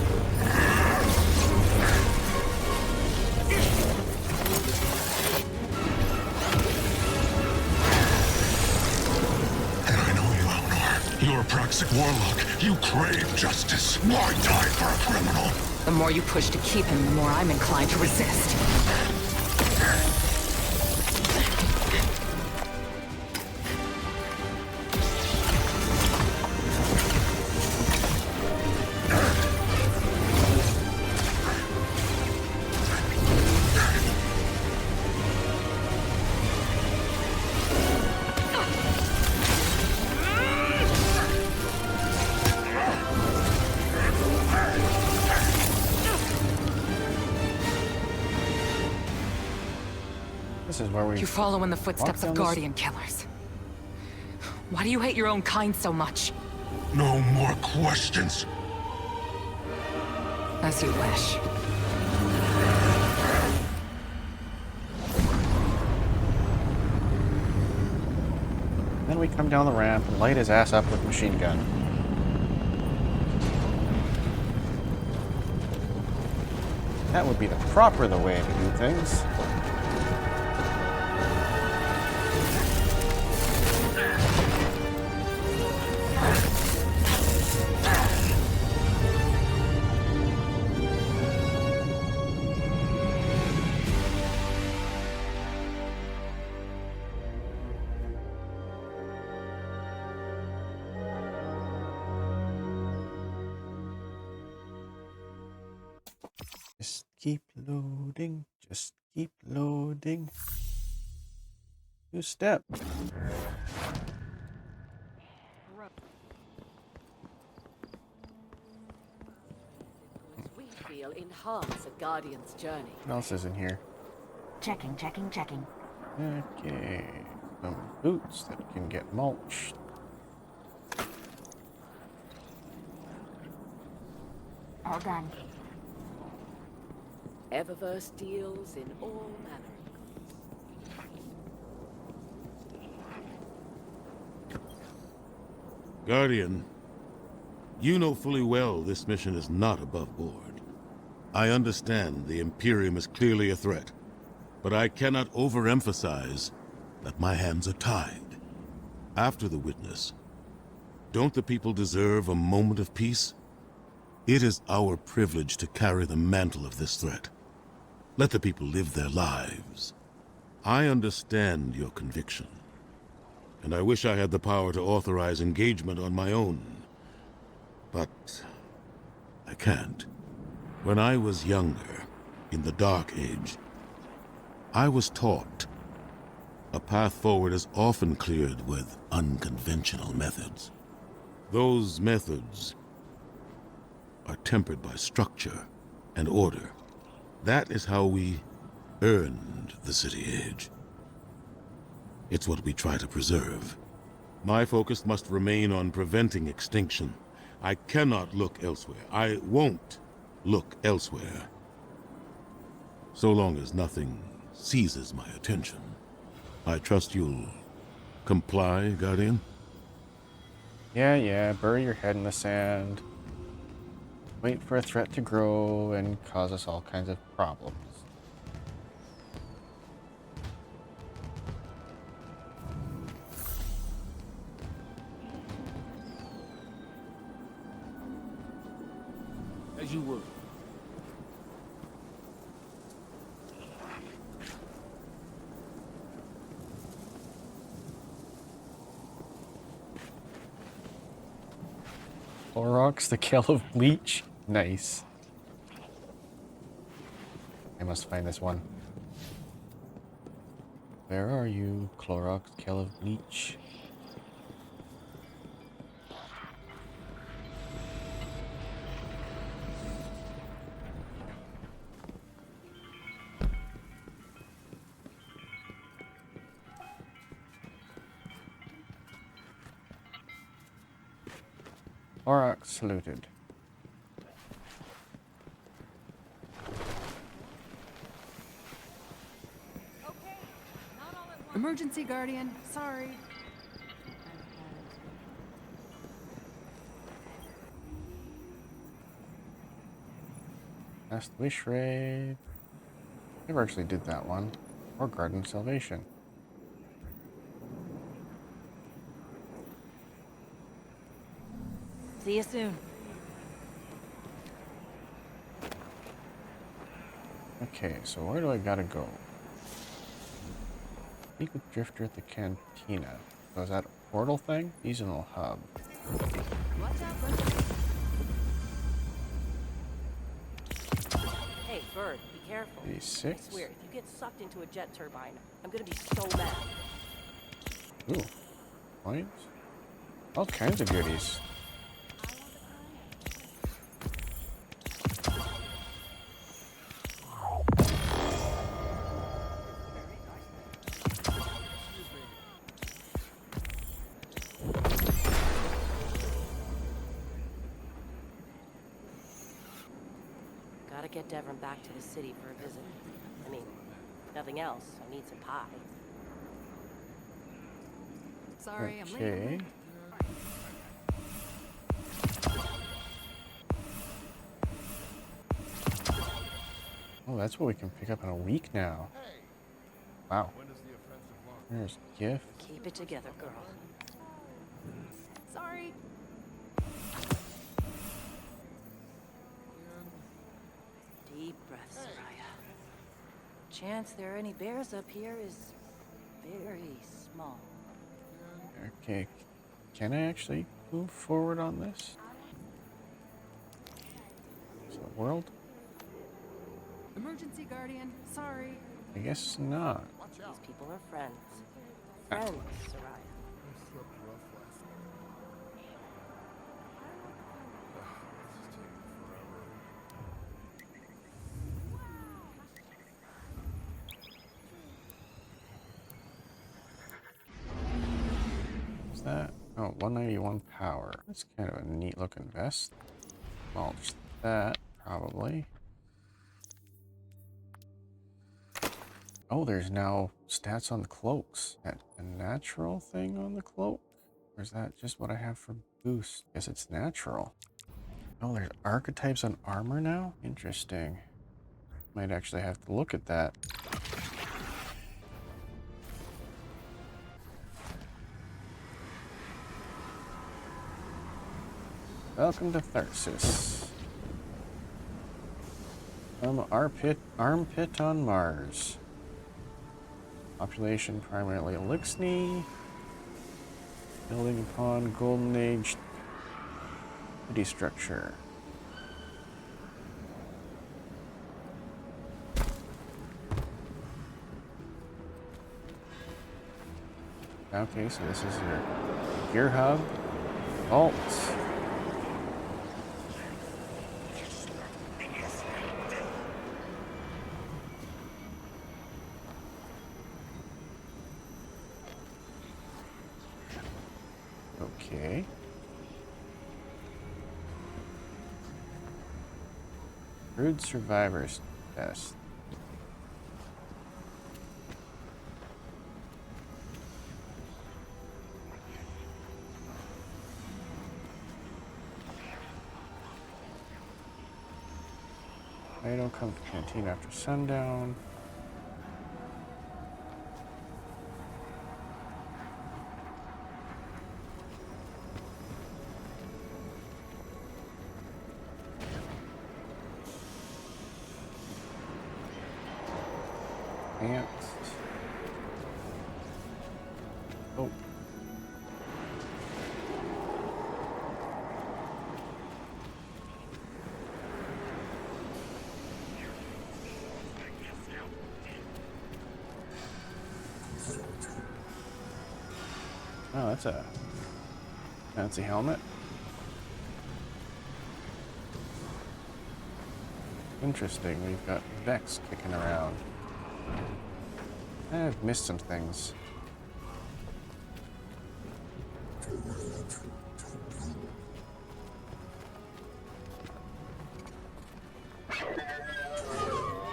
And I know you, Elnor. You're a Praxic warlock. You crave justice. Why die for a criminal? The more you push to keep him, the more I'm inclined to resist. This is where we... You follow in the footsteps of Guardian killers. Why do you hate your own kind so much? No more questions. As you wish. Then we come down the ramp and light his ass up with a machine gun. That would be the proper way to do things. Just keep loading, just keep loading. New step. We feel enhance a Guardian's journey. What else is in here? Checking. Okay. Some boots that can get mulched. All done. Eververse deals in all manner. Guardian, you know fully well this mission is not above board. I understand the Imperium is clearly a threat, but I cannot overemphasize that my hands are tied. After the witness, don't the people deserve a moment of peace? It is our privilege to carry the mantle of this threat. Let the people live their lives. I understand your conviction, and I wish I had the power to authorize engagement on my own. But I can't. When I was younger, in the Dark Age, I was taught a path forward is often cleared with unconventional methods. Those methods are tempered by structure and order. That is how we earned the City Age. It's what we try to preserve. My focus must remain on preventing extinction. I cannot look elsewhere. I won't look elsewhere. So long as nothing seizes my attention. I trust you'll comply, Guardian? Yeah, bury your head in the sand. Wait for a threat to grow and cause us all kinds of problems. As you would. Clorox, the kill of bleach. Nice. I must find this one. Where are you, Clorox, kill of bleach? Clorox saluted. Emergency, Guardian. Sorry. Last Wish Raid. Never actually did that one. Or Garden Salvation. See you soon. Okay, so where do I gotta go? Speak with Drifter at the Cantina. So is that a portal thing? Seasonal hub. Hey, Bird, be careful. 86? I swear, if you get sucked into a jet turbine, I'm gonna be so mad. Ooh. Points? All kinds of goodies. Gotta get Devon back to the city for a visit. I mean, nothing else, I need some pie. Sorry, I'm late. Okay. Oh, that's what we can pick up in a week now. Wow. There's a gift. Keep it together, girl. Sorry. Deep breaths, Soraya. Chance there are any bears up here is very small. Okay. Can I actually move forward on this? Is it a world? Emergency, Guardian. Sorry. I guess not. These people are friends. Friends, Soraya. What's that? Oh, 191 power. That's kind of a neat looking vest. I'll just That, probably. Oh, there's now stats on the cloaks. That a natural thing on the cloak? Or is that just what I have for boost? Guess it's natural. Oh, there's archetypes on armor now? Interesting. Might actually have to look at that. Welcome to Tharsis. Armpit on Mars. Population primarily Elixni. Building upon Golden Age city structure. Okay, so this is your gear hub. Vaults. Okay. Crude survivors test. I don't come to canteen after sundown. Ants. Oh. Oh, that's a fancy helmet. Interesting, we've got Vex kicking around. I've missed some things.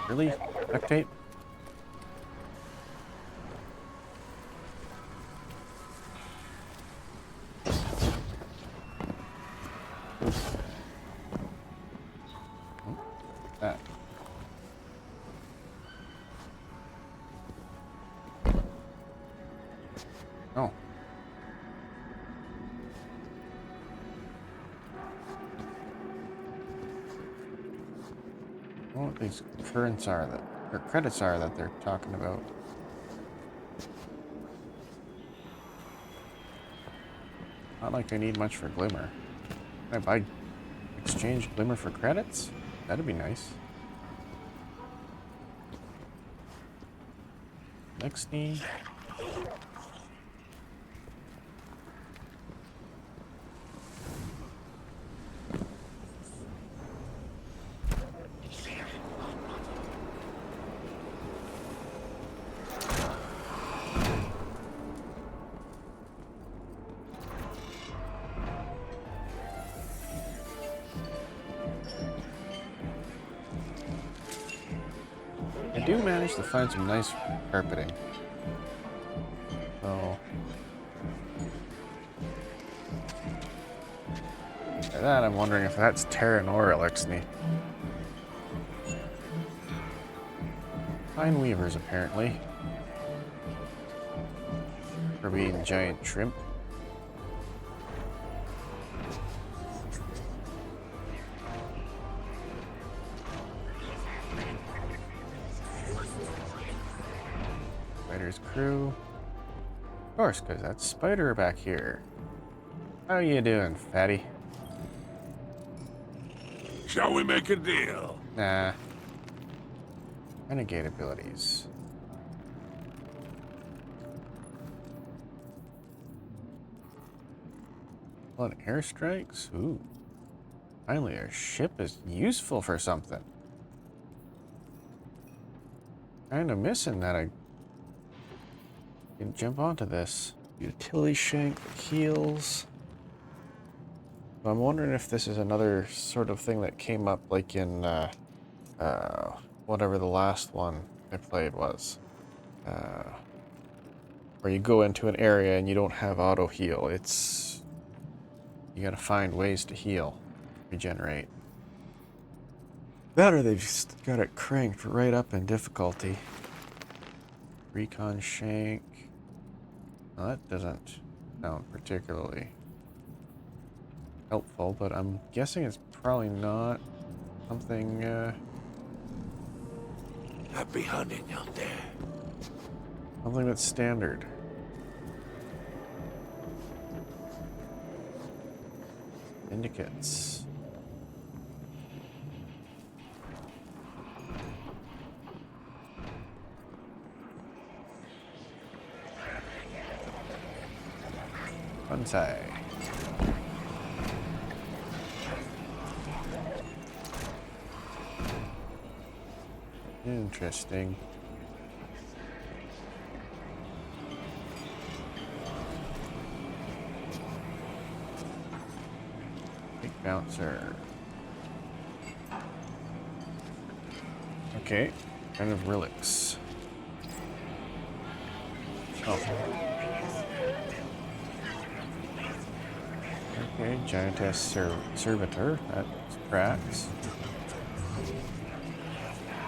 Really? Duct tape? That. Oh. I wonder what these currents are that, or credits are that they're talking about. Not like I need much for Glimmer. Can I buy exchange Glimmer for credits? That'd be nice. Lexney. I do manage to find some nice carpeting. So by that I'm wondering if that's Terran or Elixni. Pine weavers apparently. For being giant shrimp. Spider's crew. Of course, because that's Spider back here. How you doing, fatty? Shall we make a deal? Nah. Renegade abilities. Blood airstrikes? Ooh. Finally, our ship is useful for something. Kinda missing that I can jump onto this. Utility shank heals. I'm wondering if this is another sort of thing that came up like in whatever the last one I played was. Where you go into an area and you don't have auto heal. It's... you gotta find ways to heal, regenerate. That or they've just got it cranked right up in difficulty. Recon shank. Well, that doesn't sound particularly helpful, but I'm guessing it's probably not something, Happy hunting out there. something that's standard. Syndicates. Bonsai. Interesting. Big bouncer. Okay, kind of relics. Oh. Okay, giantess servitor. That's cracks.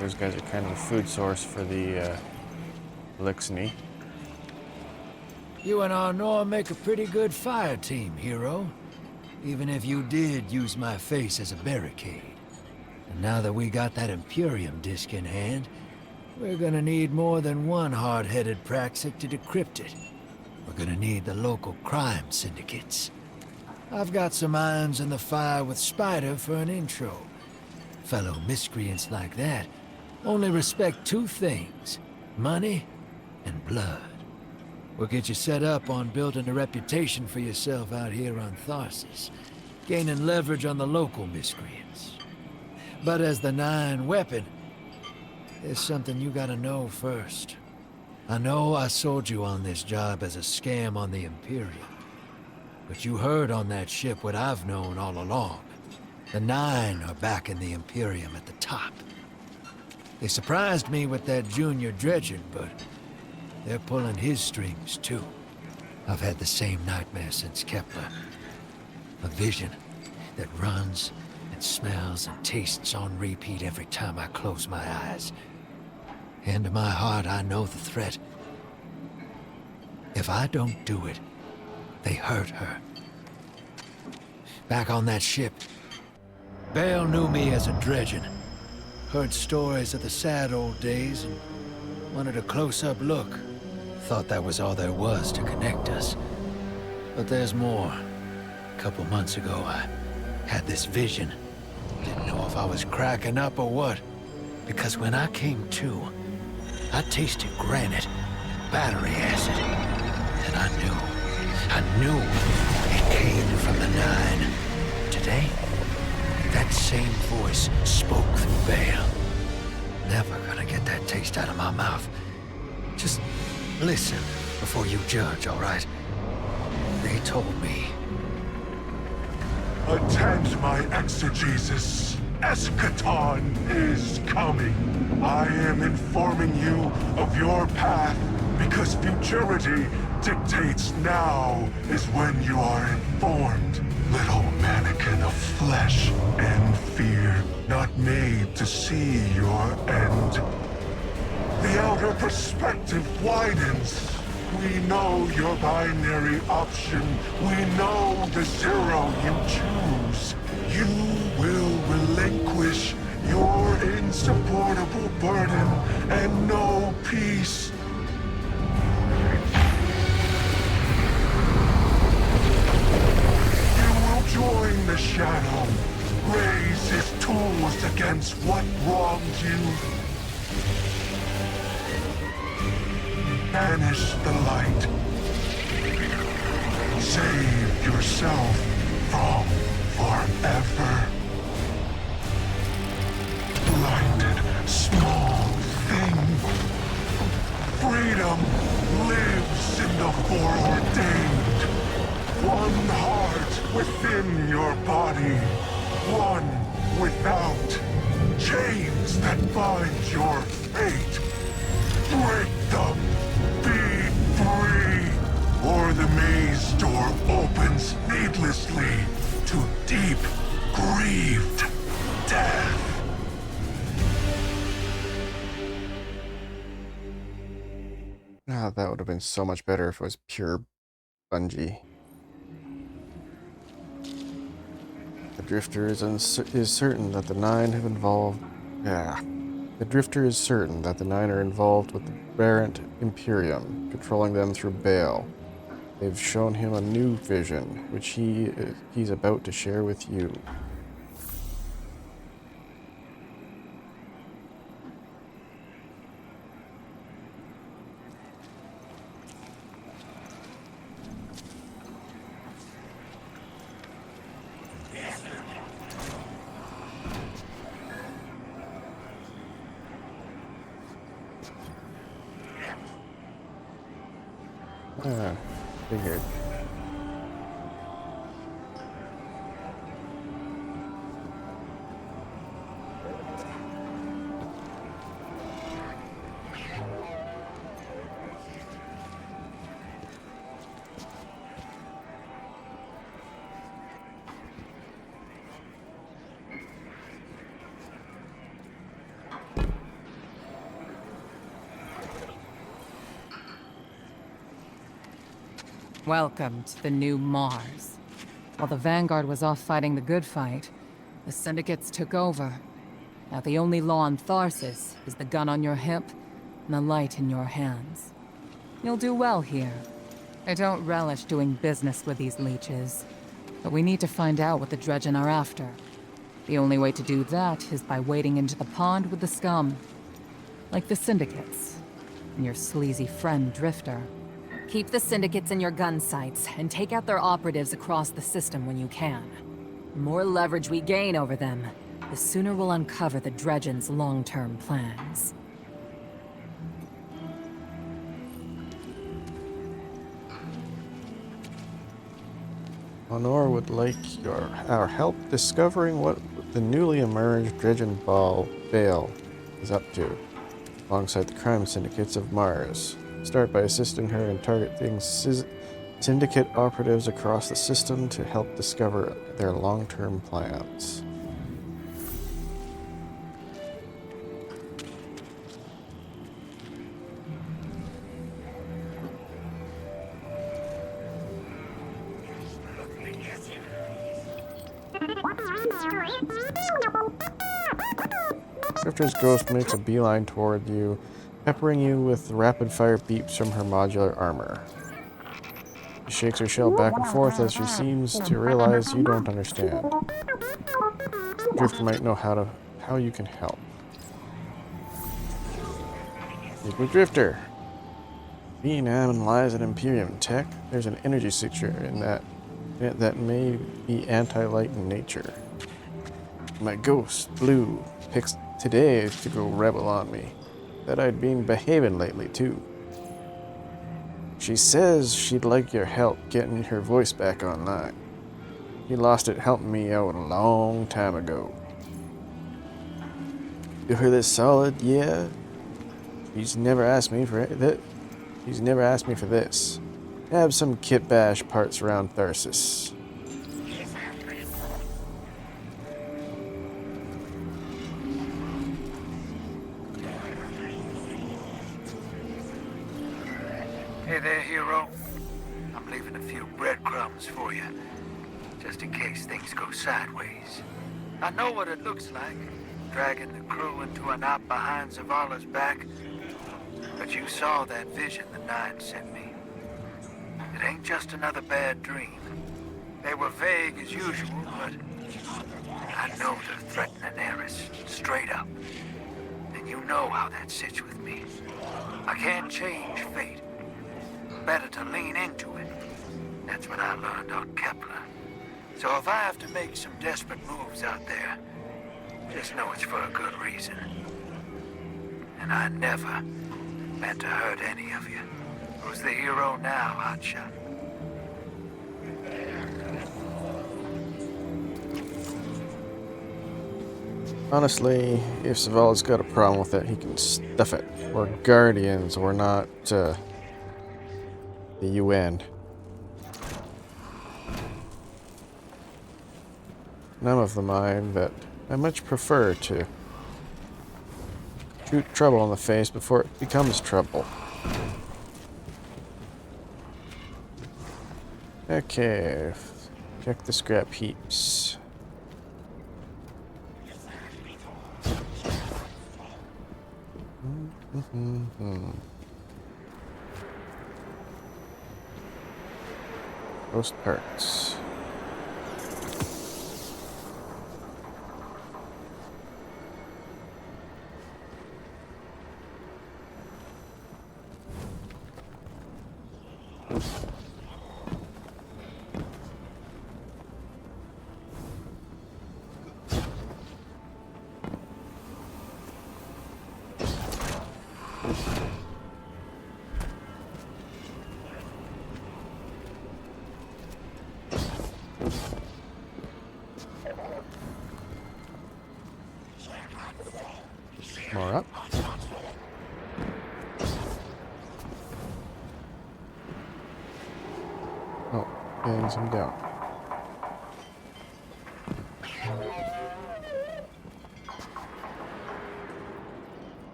Those guys are kind of a food source for the Elixni. You and Arnor make a pretty good fire team, hero. Even if you did use my face as a barricade. And now that we got that Imperium disk in hand, we're gonna need more than one hard-headed Praxic to decrypt it. We're gonna need the local crime syndicates. I've got some irons in the fire with Spider for an intro. Fellow miscreants like that only respect two things: money and blood. We'll get you set up on building a reputation for yourself out here on Tharsis, gaining leverage on the local miscreants. But as the Nine weapon, there's something you gotta know first. I know I sold you on this job as a scam on the Imperium, but you heard on that ship what I've known all along. The Nine are backing the Imperium at the top. They surprised me with that junior dredger, but they're pulling his strings too. I've had the same nightmare since Kepler. A vision that runs and smells and tastes on repeat every time I close my eyes. And in my heart, I know the threat. If I don't do it, they hurt her. Back on that ship, Bale knew me as a dredgen. Heard stories of the sad old days and wanted a close-up look. Thought that was all there was to connect us. But there's more. A couple months ago, I had this vision. Didn't know if I was cracking up or what. Because when I came to, I tasted granite and battery acid. And I knew it came from the Nine. Today, that same voice spoke through Bale. Never gonna get that taste out of my mouth. Just listen before you judge, all right? They told me. Attend my exegesis. Eschaton is coming. I am informing you of your path because futurity dictates now is when you are informed. Little mannequin of flesh and fear, not made to see your end. The outer perspective widens. We know your binary option. We know the zero you choose. You will relinquish your insupportable burden and know peace. Join the Shadow. Raise his tools against what wronged you. Banish the light. Save yourself from forever. Blinded, small thing. Freedom lives in the foreordained. One heart. within your body, one without. Chains that bind your fate. Break them. Be free. Or the maze door opens needlessly to deep, grieved death. Ah, that would have been so much better if it was pure Bungie. The Drifter is certain that the Nine have involved. Yeah. The Drifter is certain that the Nine are involved with the Barrent Imperium, controlling them through Baal. They've shown him a new vision, which he's about to share with you. Ah, figured. Welcome to the new Mars. While the Vanguard was off fighting the good fight, the Syndicates took over. Now the only law on Tharsis is the gun on your hip and the light in your hands. You'll do well here. I don't relish doing business with these leeches, but we need to find out what the Dredgen are after. The only way to do that is by wading into the pond with the scum. Like the Syndicates, and your sleazy friend Drifter. Keep the Syndicates in your gun sights, and take out their operatives across the system when you can. The more leverage we gain over them, the sooner we'll uncover the Dredgen's long-term plans. Honor would like our help discovering what the newly emerged Dredgen Baal is up to, alongside the crime syndicates of Mars. Start by assisting her in targeting syndicate operatives across the system to help discover their long-term plans. Drifter's ghost makes a beeline toward you, peppering you with rapid-fire beeps from her modular armor. She shakes her shell back and forth as she seems to realize you don't understand. Drifter might know how you can help. Speak with Drifter. Vietnam lies at Imperium Tech. There's an energy signature in it that may be anti-light in nature. My ghost, Blue, picks today to go rebel on me. That I'd been behaving lately, too. She says she'd like your help getting her voice back online. She lost it helping me out a long time ago. You hear this solid, yeah? She's never asked me for that. She's never asked me for this. Have some kit bash parts around Tharsis. Hey there, hero. I'm leaving a few breadcrumbs for you, just in case things go sideways. I know what it looks like, dragging the crew into a knot behind Zavala's back, but you saw that vision the Nine sent me. It ain't just another bad dream. They were vague as usual, but I know they're threatening Eris, straight up. And you know how that sits with me. I can't change fate. Better to lean into it. That's what I learned on Kepler. So if I have to make some desperate moves out there, just know it's for a good reason. And I never meant to hurt any of you. Who's the hero now, Hotshot? Honestly, if Zavala's got a problem with it, he can stuff it. We're Guardians, we're not the UN. None of the mind, but I much prefer to shoot trouble in the face before it becomes trouble. Okay, check the scrap heaps. Ghost parts. More up. Oh, pins him down.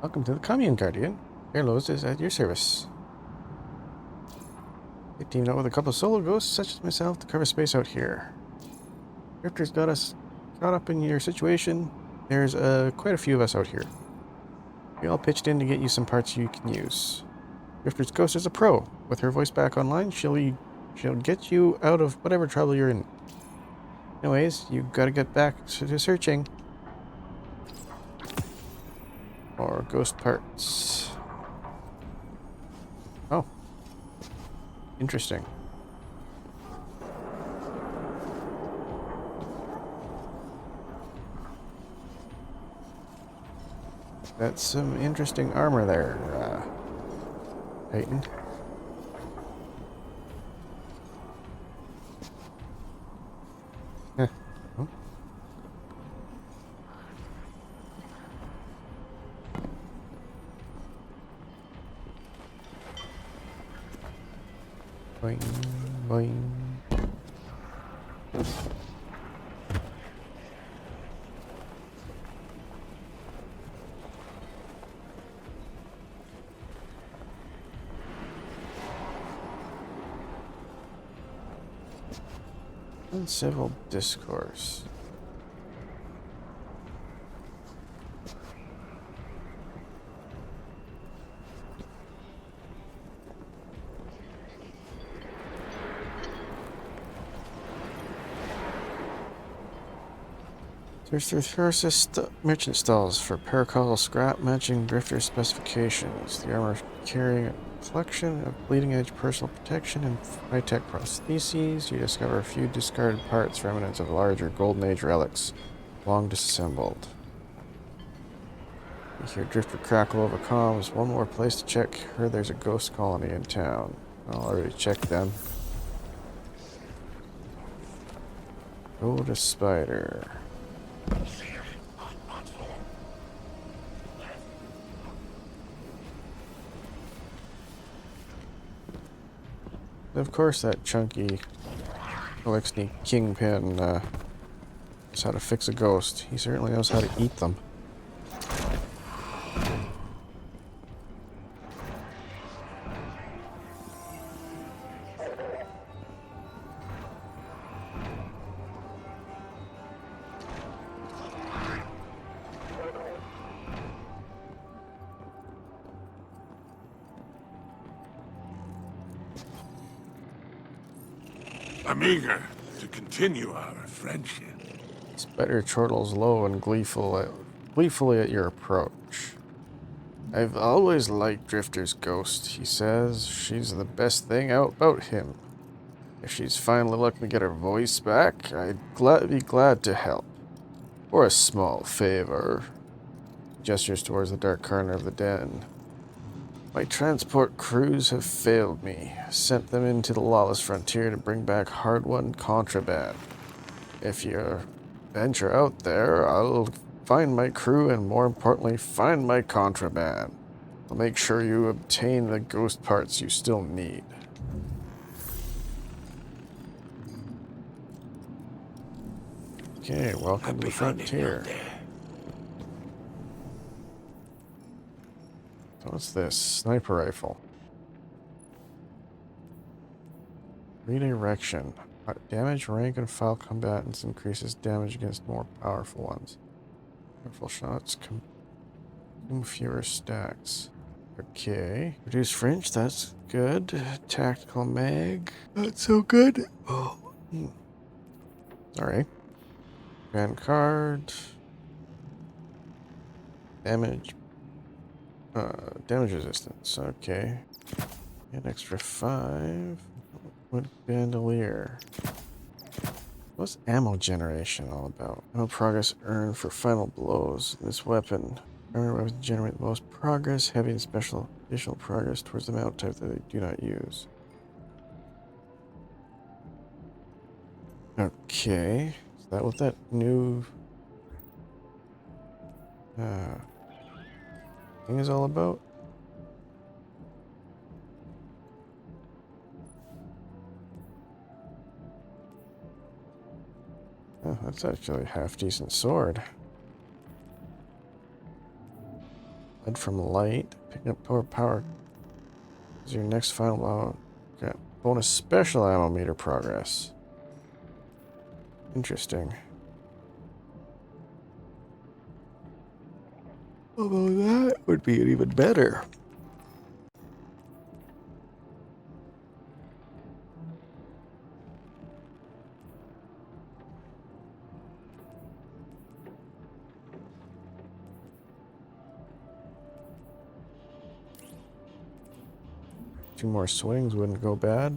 Welcome to the Commune, Guardian. Airlos is at your service. They teamed up with a couple of solo ghosts, such as myself, to cover space out here. Drifters got us caught up in your situation. There's quite a few of us out here. We all pitched in to get you some parts you can use. Drifter's ghost is a pro. With her voice back online, she'll get you out of whatever trouble you're in. Anyways, you gotta get back to searching. Or ghost parts. Oh. Interesting. That's some interesting armor there, Titan. Huh. Oh. Boing, boing. Uncivil discourse. There's the merchant stalls for paracausal scrap matching drifter specifications. The armor carrying a collection of bleeding-edge personal protection and high-tech prostheses. You discover a few discarded parts, remnants of larger Golden Age relics, long disassembled. You hear drifter crackle over comms. One more place to check. Heard there's a ghost colony in town. I'll already check them. Go to Spider. Of course, that chunky Alexei Kingpin knows how to fix a ghost. He certainly knows how to eat them. I'm eager to continue our friendship. Spider chortles low and gleefully at your approach. I've always liked Drifter's ghost, he says. She's the best thing out about him. If she's finally looking to get her voice back, I'd be glad to help. For a small favor. Gestures towards the dark corner of the den. My transport crews have failed me. Sent them into the lawless frontier to bring back hard-won contraband. If you venture out there, I'll find my crew and, more importantly, find my contraband. I'll make sure you obtain the ghost parts you still need. Okay, welcome to the frontier. So what's this? Sniper rifle. Redirection. Damage rank and file combatants increases damage against more powerful ones. Powerful shots consume fewer stacks. Okay. Reduce fringe, that's good. Tactical mag. Not so good. Oh. Sorry. Grand card. Damage. Damage resistance. Okay. An extra 5. Wood bandolier. What's ammo generation all about? Ammo progress earned for final blows. This weapon. Armor weapons generate the most progress, heavy and special additional progress towards the mount type that they do not use. Okay. Is that what that new thing is all about? Oh, that's actually a half-decent sword. Lead from light. Picking up power. Is your next final blow. Okay. Bonus special ammo meter progress. Interesting. Although that would be even better. Two more swings wouldn't go bad.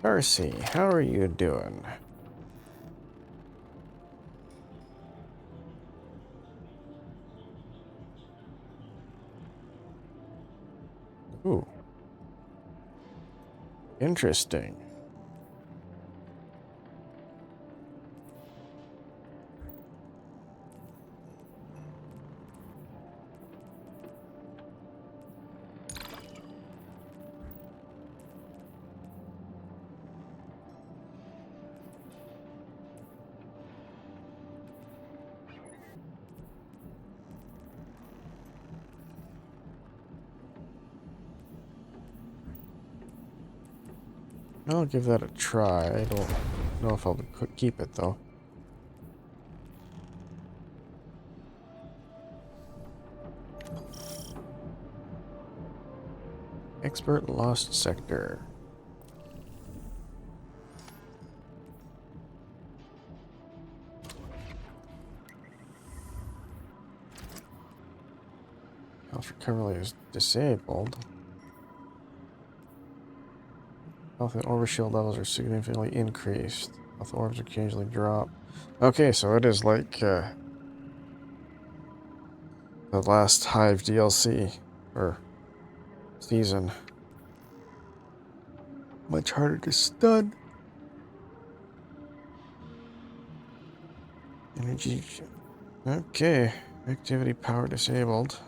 Darcy, how are you doing? Ooh. Interesting. I'll give that a try. I don't know if I'll keep it though. Expert lost sector. Health recovery is disabled. Health and overshield levels are significantly increased. Health orbs occasionally drop. Okay, so it is like the last Hive DLC or season. Much harder to stun. Energy. Okay, activity power disabled.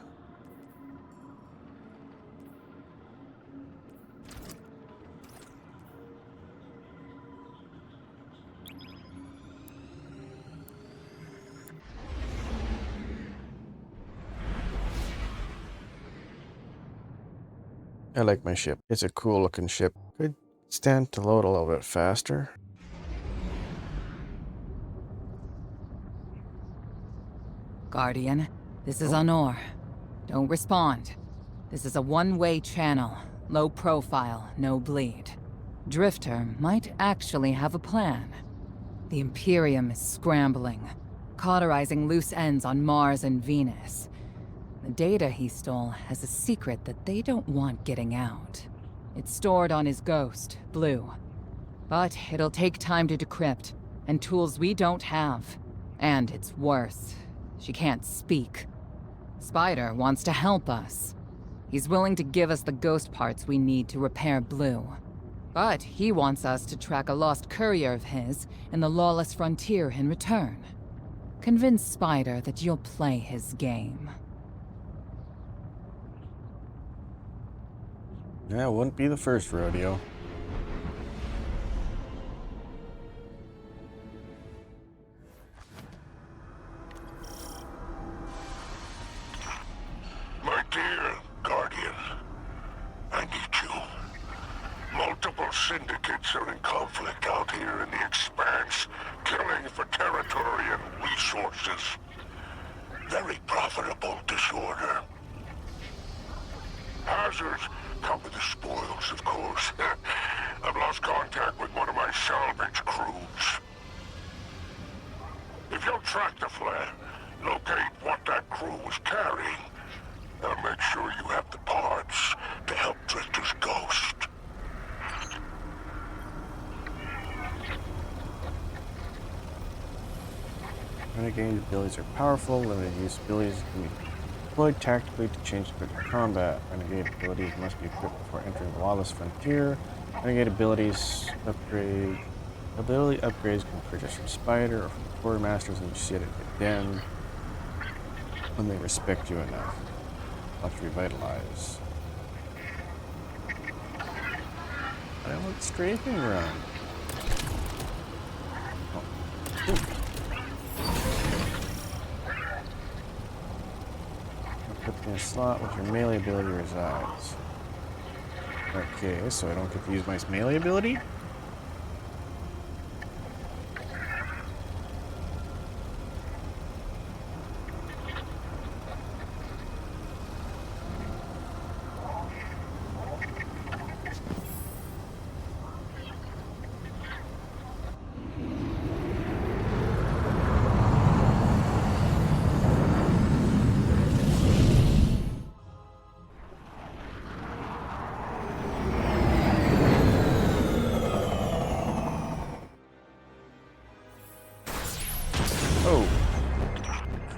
I like my ship. It's a cool looking ship. Could stand to load a little bit faster. Guardian, this is Honor. Don't respond. This is a one-way channel. Low profile, no bleed. Drifter might actually have a plan. The Imperium is scrambling, cauterizing loose ends on Mars and Venus. The data he stole has a secret that they don't want getting out. It's stored on his ghost, Blue. But it'll take time to decrypt, and tools we don't have. And it's worse. She can't speak. Spider wants to help us. He's willing to give us the ghost parts we need to repair Blue. But he wants us to track a lost courier of his in the lawless frontier in return. Convince Spider that you'll play his game. Yeah, it wouldn't be the first rodeo. My dear Guardian, I need you. Multiple syndicates are in conflict out here in the Expanse, killing for territory and resources. Very profitable disorder. Hazards come with the spoils, of course. I've lost contact with one of my salvage crews. If you'll track the flare, locate what that crew was carrying, I'll make sure you have the parts to help Drifter's ghost. Renegade abilities are powerful. Limited use abilities can be deployed tactically to change quick combat. Renegade abilities must be equipped before entering the lawless frontier. Renegade abilities upgrades can purchase from Spider or from Quartermasters, and you see it again when they respect you enough. Let's revitalize. I want strafing run. Oh. Put in a slot with your melee ability resides. Okay, so I don't get to use my melee ability?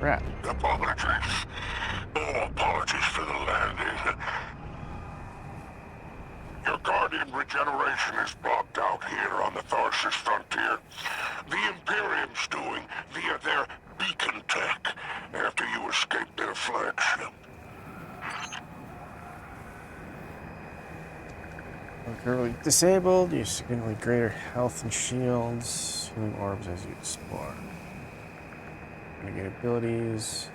Crap. Apologies. Oh, apologies for the landing. Your Guardian regeneration is blocked out here on the Tharsis frontier. The Imperium's doing via their beacon tech after you escaped their flagship. Currently disabled, you significantly greater health and shields, healing orbs as you explore. Renegade abilities.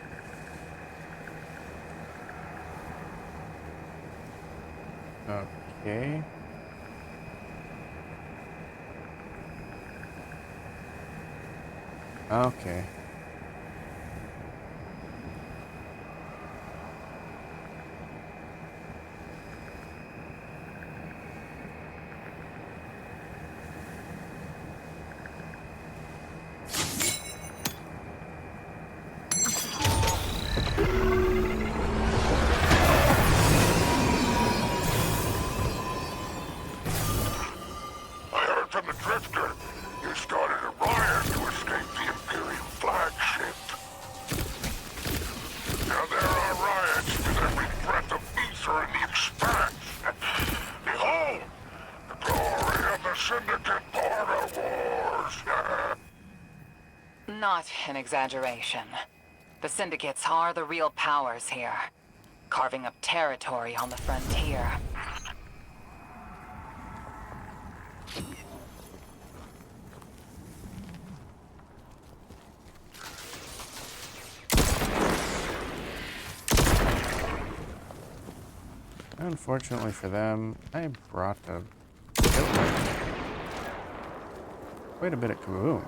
Okay. Okay. From the Drifter, you started a riot to escape the Imperium flagship. Now there are riots with every breath of ether in the Expanse. Behold, the glory of the Syndicate Border Wars. Not an exaggeration. The Syndicates are the real powers here, carving up territory on the frontier. Unfortunately for them, I brought quite a bit of kaboom.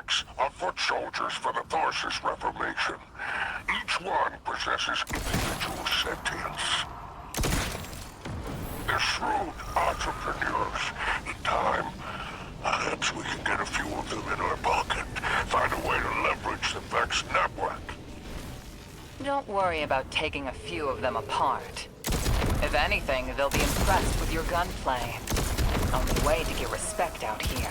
6 are foot soldiers for the Tharsis Reformation. Each one possesses individual sentience. They're shrewd entrepreneurs. In time, perhaps we can get a few of them in our pocket. Find a way to leverage the Vex network. Don't worry about taking a few of them apart. If anything, they'll be impressed with your gunplay. Only way to get respect out here.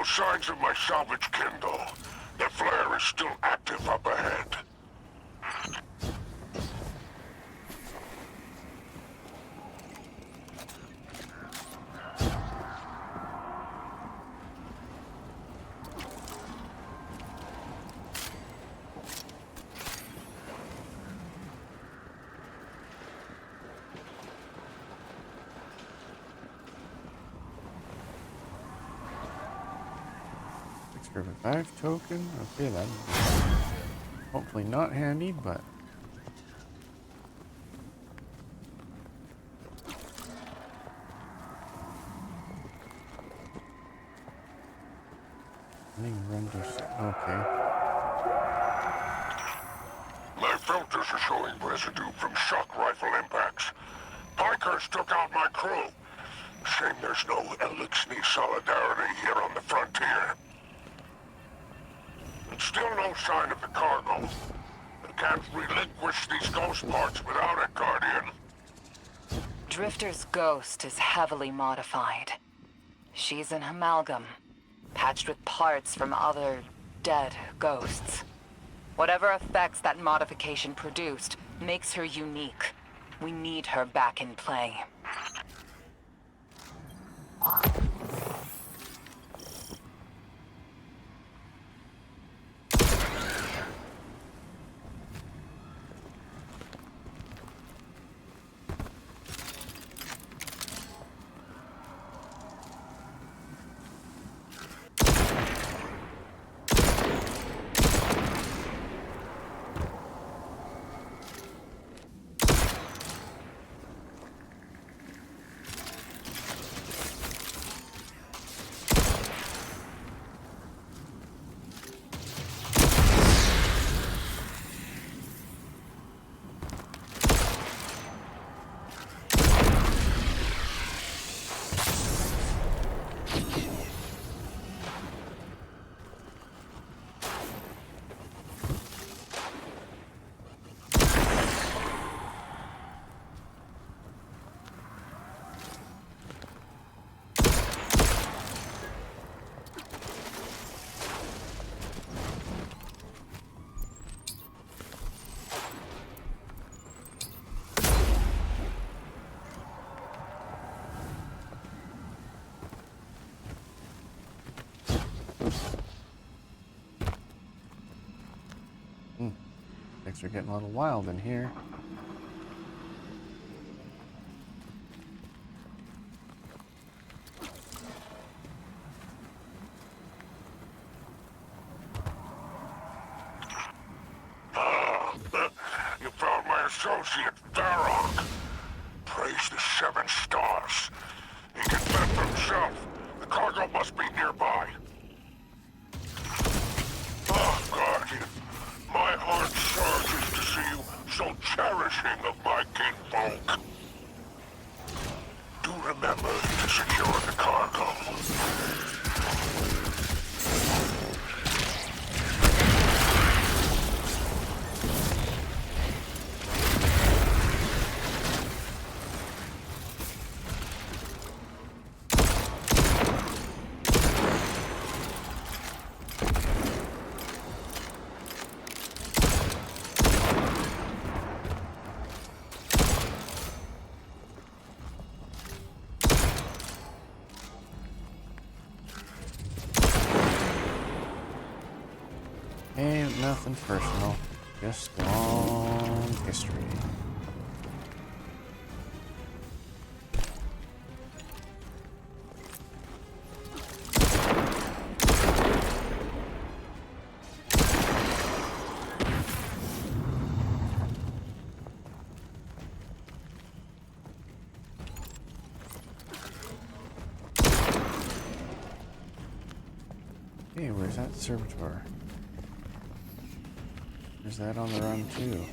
Signs of my salvage kindle. The flare is still active up ahead. Revive token. Okay, that's hopefully not handy, but okay. My filters are showing residue from shock rifle impacts. Pikers took out my crew. Shame there's no Elixir solidarity here on the frontier. Still no sign of the cargo. I can't relinquish these ghost parts without it, Guardian. Drifter's ghost is heavily modified. She's an amalgam, patched with parts from other dead ghosts. Whatever effects that modification produced makes her unique. We need her back in play. Things are getting a little wild in here. You found my associate, Varrock. Praise the 7 stars. He can fend for himself. The cargo must be nearby. Oh, Guardian. My heart surges Nothing personal. Just long history. Hey, where's that servitor? Is that on the run too?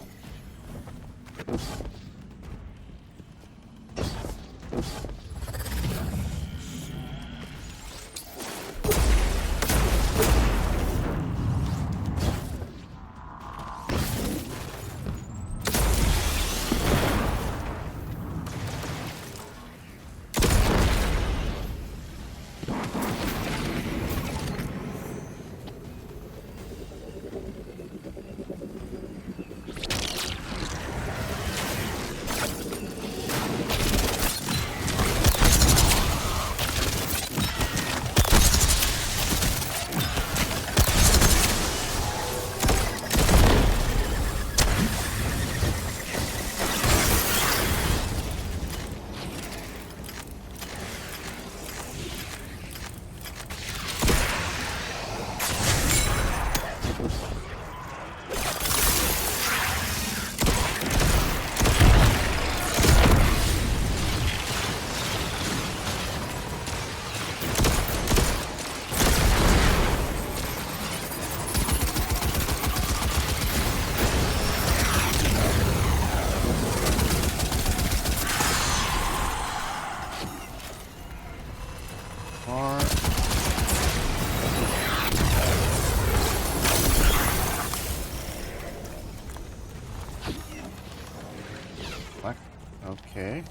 What? Okay.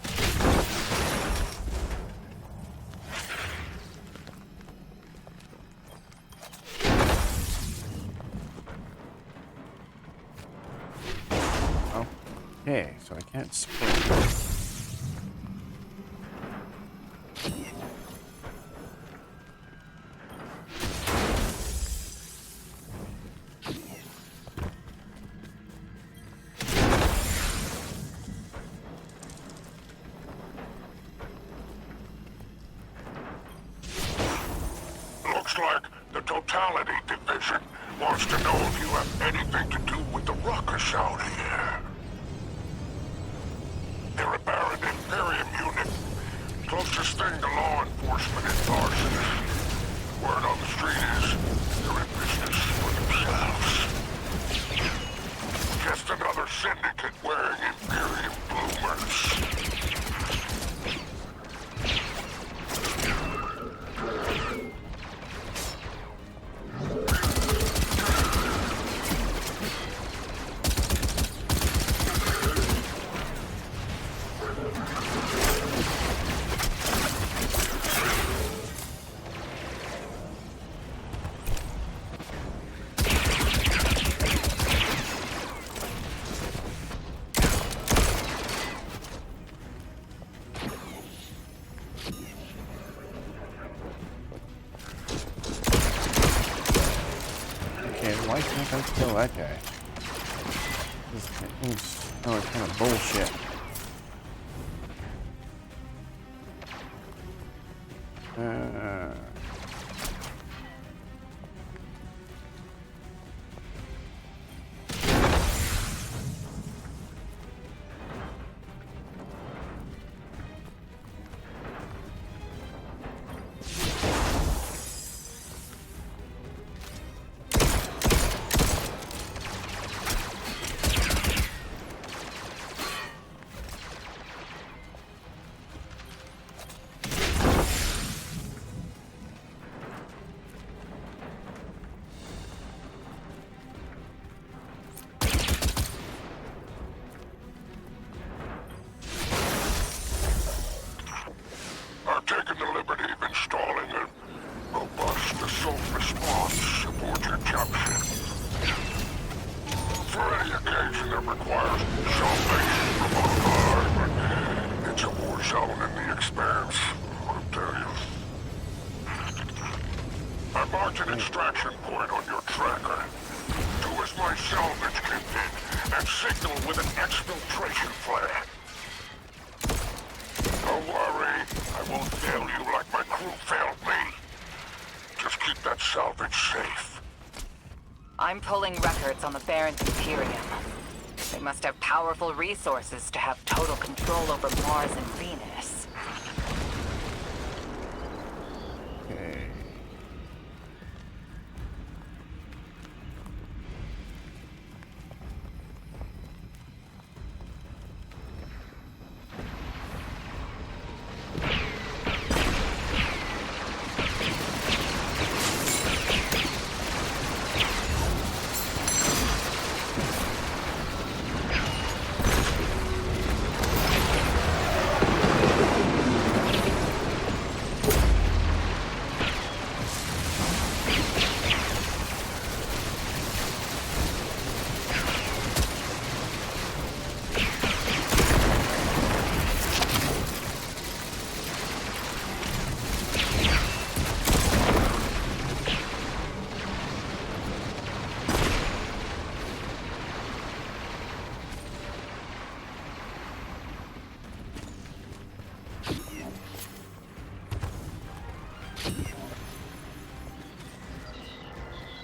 Okay, so I can't sprint. Looks like the Totality Division wants to know if you have anything to do with the ruckus out here. They're a Baron Imperium unit. Closest thing to law enforcement in Tarsus. Word on the street is they're in business for themselves. Just another syndicate wearing Imperium bloomers. Why can't I kill that guy? This seems kind of bullshit. I've taken the liberty of installing a robust assault response aboard your caption. For any occasion that requires salvation from on high, it's a war zone in the expanse, I'll tell you. I marked an extraction point on your tracker. Do as Where's my salvage kit in? And signal with an exfiltration flare. Don't worry, I won't fail you like my crew failed me. Just keep that salvage safe. I'm pulling records on the Baron's Imperium. They must have powerful resources to have total control over Mars and Venus. Okay.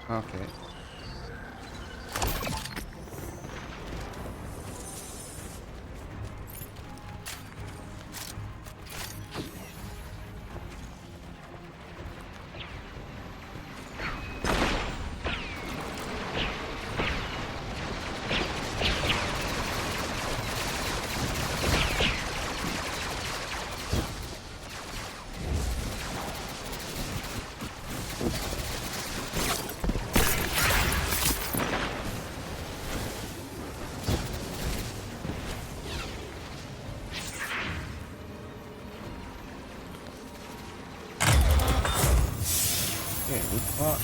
Okay. Okay, loot spot.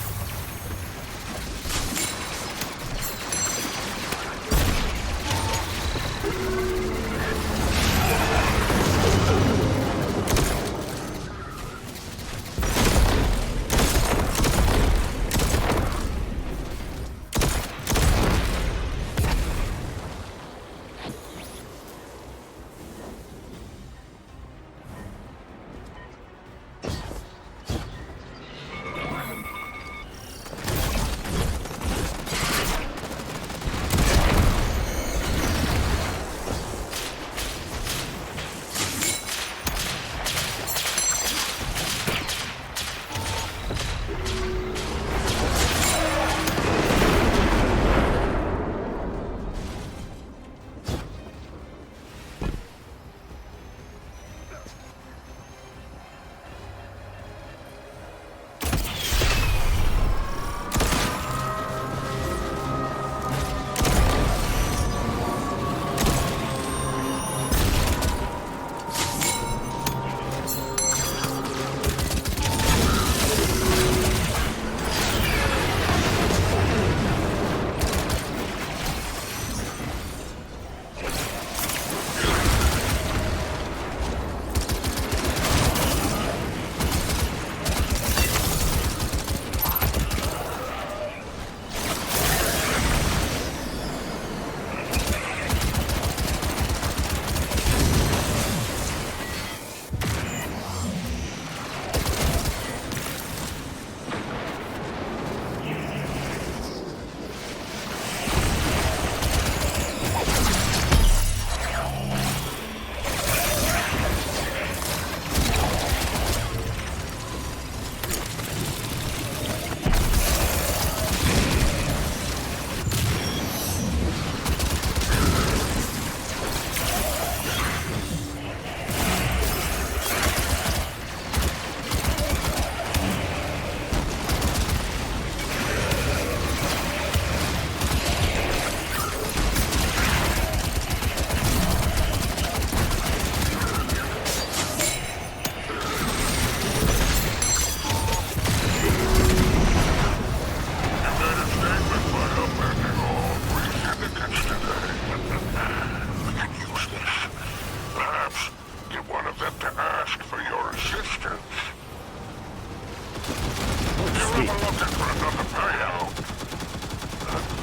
You're looking for another payout.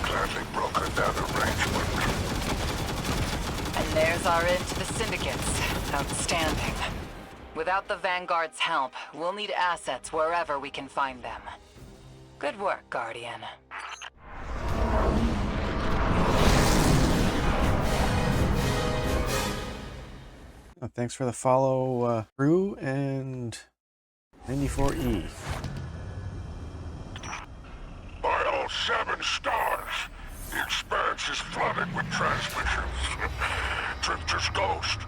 Classic There's our end to the syndicates. Outstanding. Without the Vanguard's help, we'll need assets wherever we can find them. Good work, Guardian. Thanks for the follow, Crew and 94E. By all 7 stars, the Expanse is flooded with transmissions. Drifter's ghost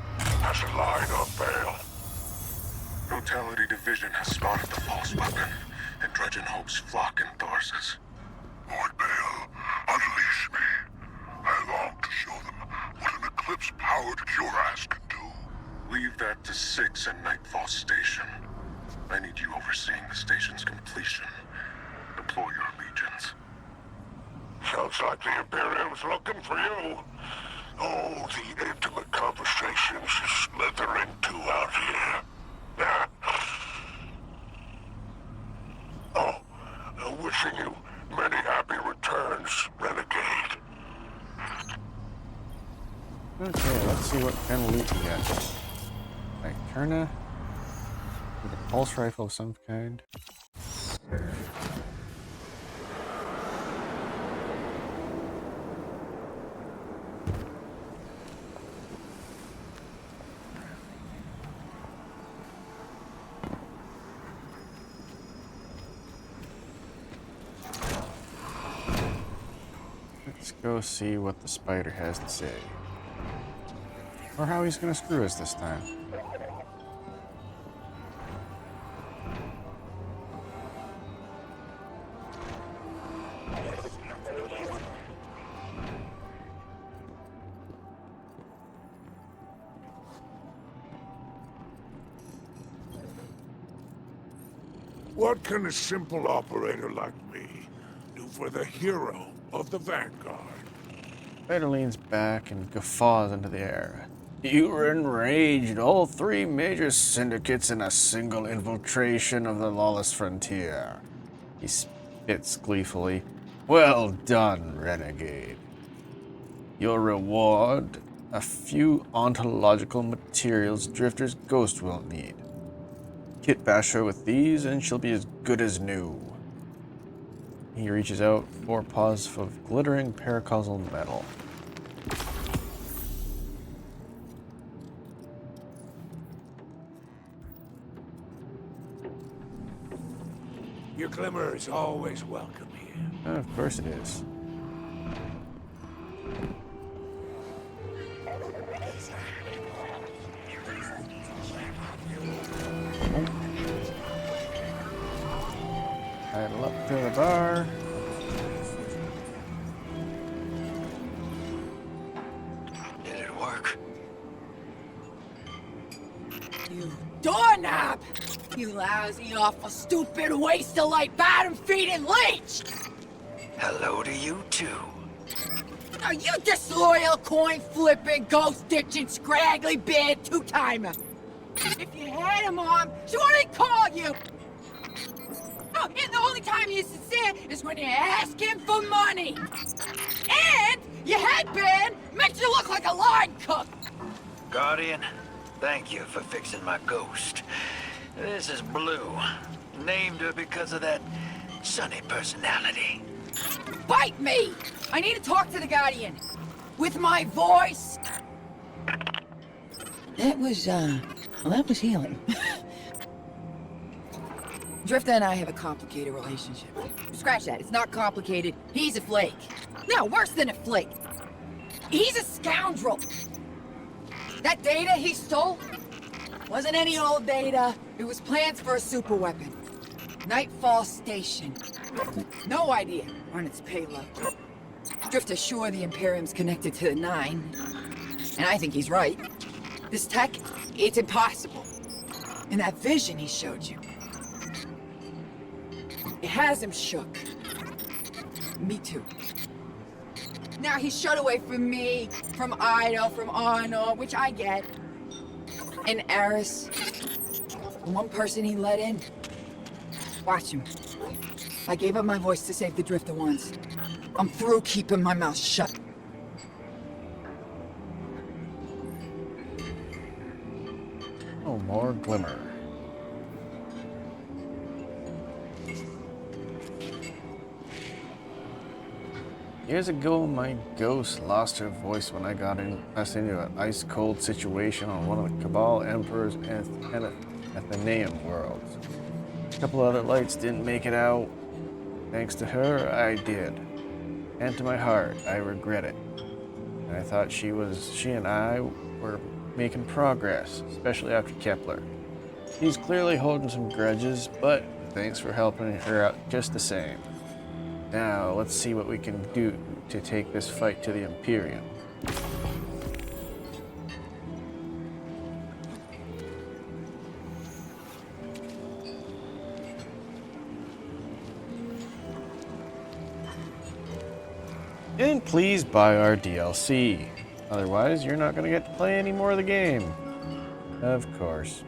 has a line on bail. Brutality Division has spotted the false weapon, and Dredgen hopes flock in Tharsis. Lord Bale, unleash me. I long to show them what an Eclipse-powered cuirass can do. Leave that to 6 at Nightfall Station. I need you overseeing the station's completion. Deploy your legions. Sounds like the Imperium's looking for you. Oh, the intimate conversations you slither into out here. Oh, wishing you many happy returns, Renegade. Okay, let's see what kind of loot we got. Like Kerna, with a pulse rifle of some kind. Let's go see what the spider has to say. Or how he's gonna screw us this time. What can a simple operator like me do for the hero of the Vanguard? Spider leans back and guffaws into the air. You enraged all 3 major syndicates in a single infiltration of the lawless frontier. He spits gleefully. Well done, Renegade. Your reward? A few ontological materials Drifter's ghost will need. Kit bash her with these and she'll be as good as new. He reaches out 4 paws of glittering paracausal metal. Your glimmer is always welcome here. Of course it is. Idle up to the bar. Did it work? You doorknob! You lousy, awful, stupid, waste of light, bottom-feeding leech! Hello to you, too. Are you disloyal, coin-flipping, ghost-ditching, scraggly-beard two-timer? If you had a mom, she wouldn't call you! Oh, and the only time you're sincere is when you're asking for money! And your headband makes you look like a line cook! Guardian, thank you for fixing my ghost. This is Blue. Named her because of that sunny personality. Bite me! I need to talk to the Guardian. With my voice. That was, well, that was healing. Drifter and I have a complicated relationship. Scratch that, it's not complicated. He's a flake. No, worse than a flake. He's a scoundrel. That data he stole wasn't any old data. It was plans for a superweapon. Nightfall Station. No idea on its payload. Drifter's sure the Imperium's connected to the 9. And I think he's right. This tech, it's impossible. And that vision he showed you, it has him shook. Me too. Now he's shut away from me, from Ido, from Arno, which I get. And Eris, the one person he let in. Watch him. I gave up my voice to save the Drifter once. I'm through keeping my mouth shut. Oh, more glimmer. Years ago, my ghost lost her voice when I got us into an ice-cold situation on one of the Cabal Emperor's Athenaeum worlds. A couple other lights didn't make it out. Thanks to her, I did. And to my heart, I regret it. And I thought she and I were making progress, especially after Kepler. She's clearly holding some grudges, but thanks for helping her out just the same. Now, let's see what we can do to take this fight to the Imperium. And please buy our DLC. Otherwise, you're not going to get to play any more of the game. Of course.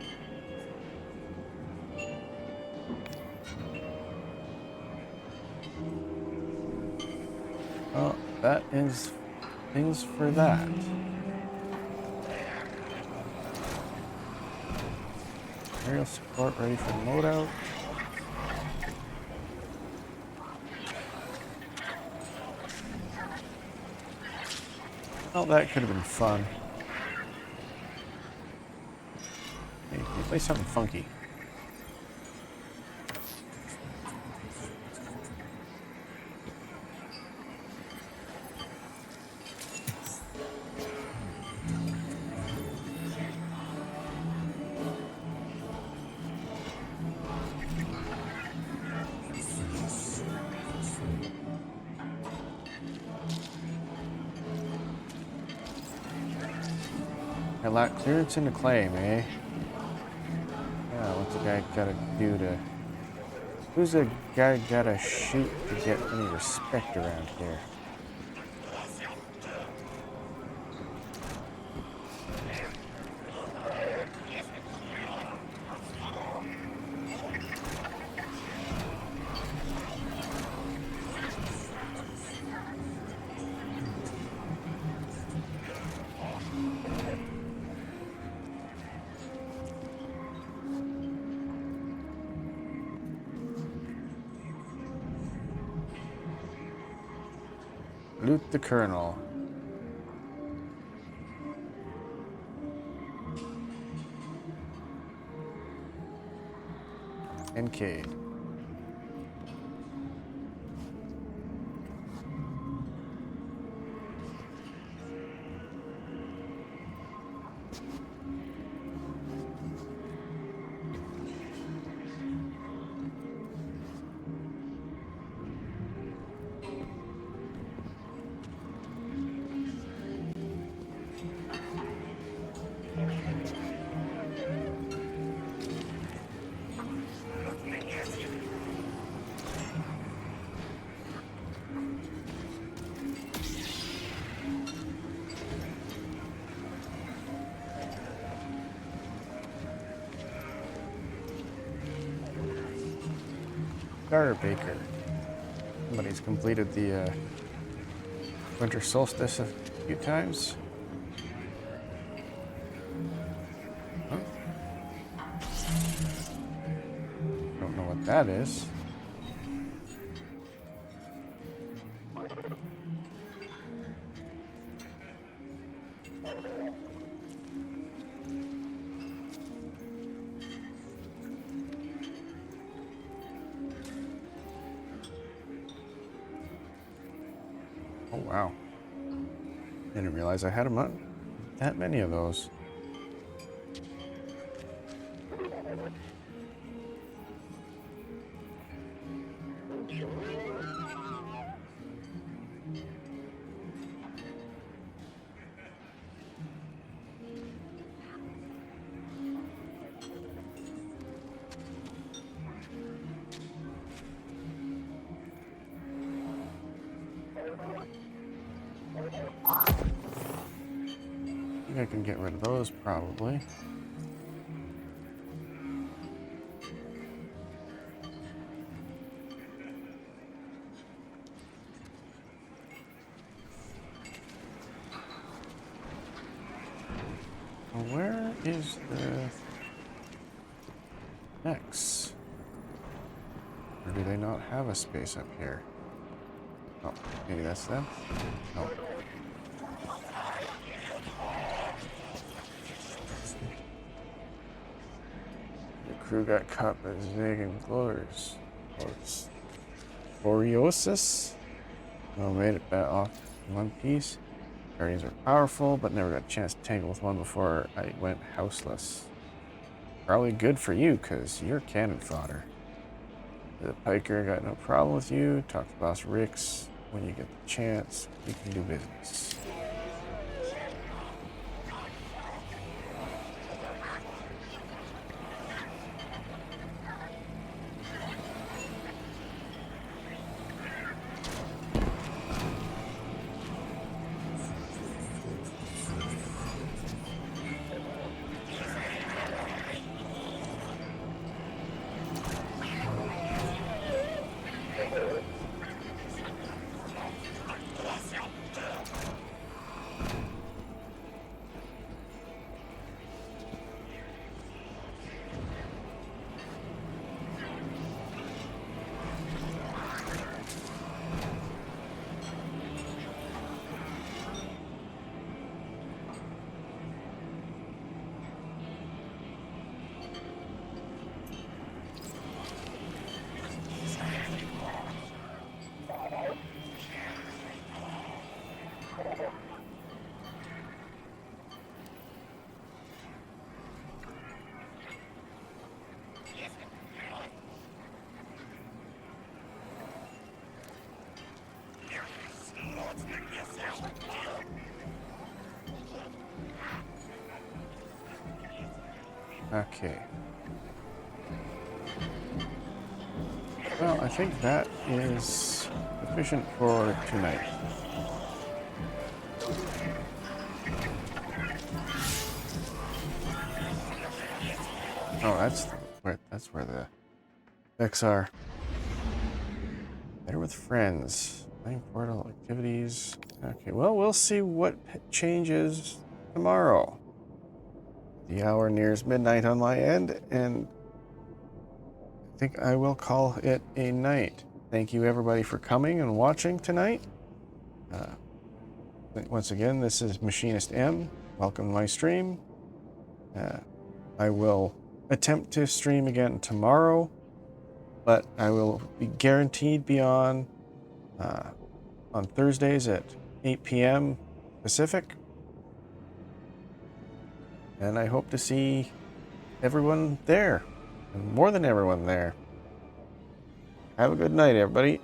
Well, that is things for that. Aerial support ready for loadout. Well, that could have been fun. Hey, can you play something funky? I lack clearance into claim, eh? Yeah, what's the guy gotta do to... Who's the guy gotta shoot to get any respect around here? Loot the Colonel. And Cade. Baker. Somebody's completed the winter solstice a few times. Huh? Don't know what that is. Oh, wow. Didn't realize I had that many of those. I think I can get rid of those, probably. Where is the... next? Or do they not have a space up here? Oh, maybe that's them? No. The crew got caught by Zig and Gloriosus. Oh, made it back off in one piece. Guardians are powerful, but never got a chance to tangle with one before I went houseless. Probably good for you, because you're cannon fodder. The Piker got no problem with you. Talk to Boss Rix when you get the chance. We can do business. Okay. Well, I think that is sufficient for tonight. Oh, that's where the effects are. Better with friends. Playing portal activities. Okay, well, we'll see what changes tomorrow. The hour nears midnight on my end, and I think I will call it a night. Thank you, everybody, for coming and watching tonight. Once again, this is MachinistM. Welcome to my stream. I will attempt to stream again tomorrow, but I will be guaranteed be on Thursdays at 8 p.m. Pacific. And I hope to see everyone there, and more than everyone there. Have a good night, everybody.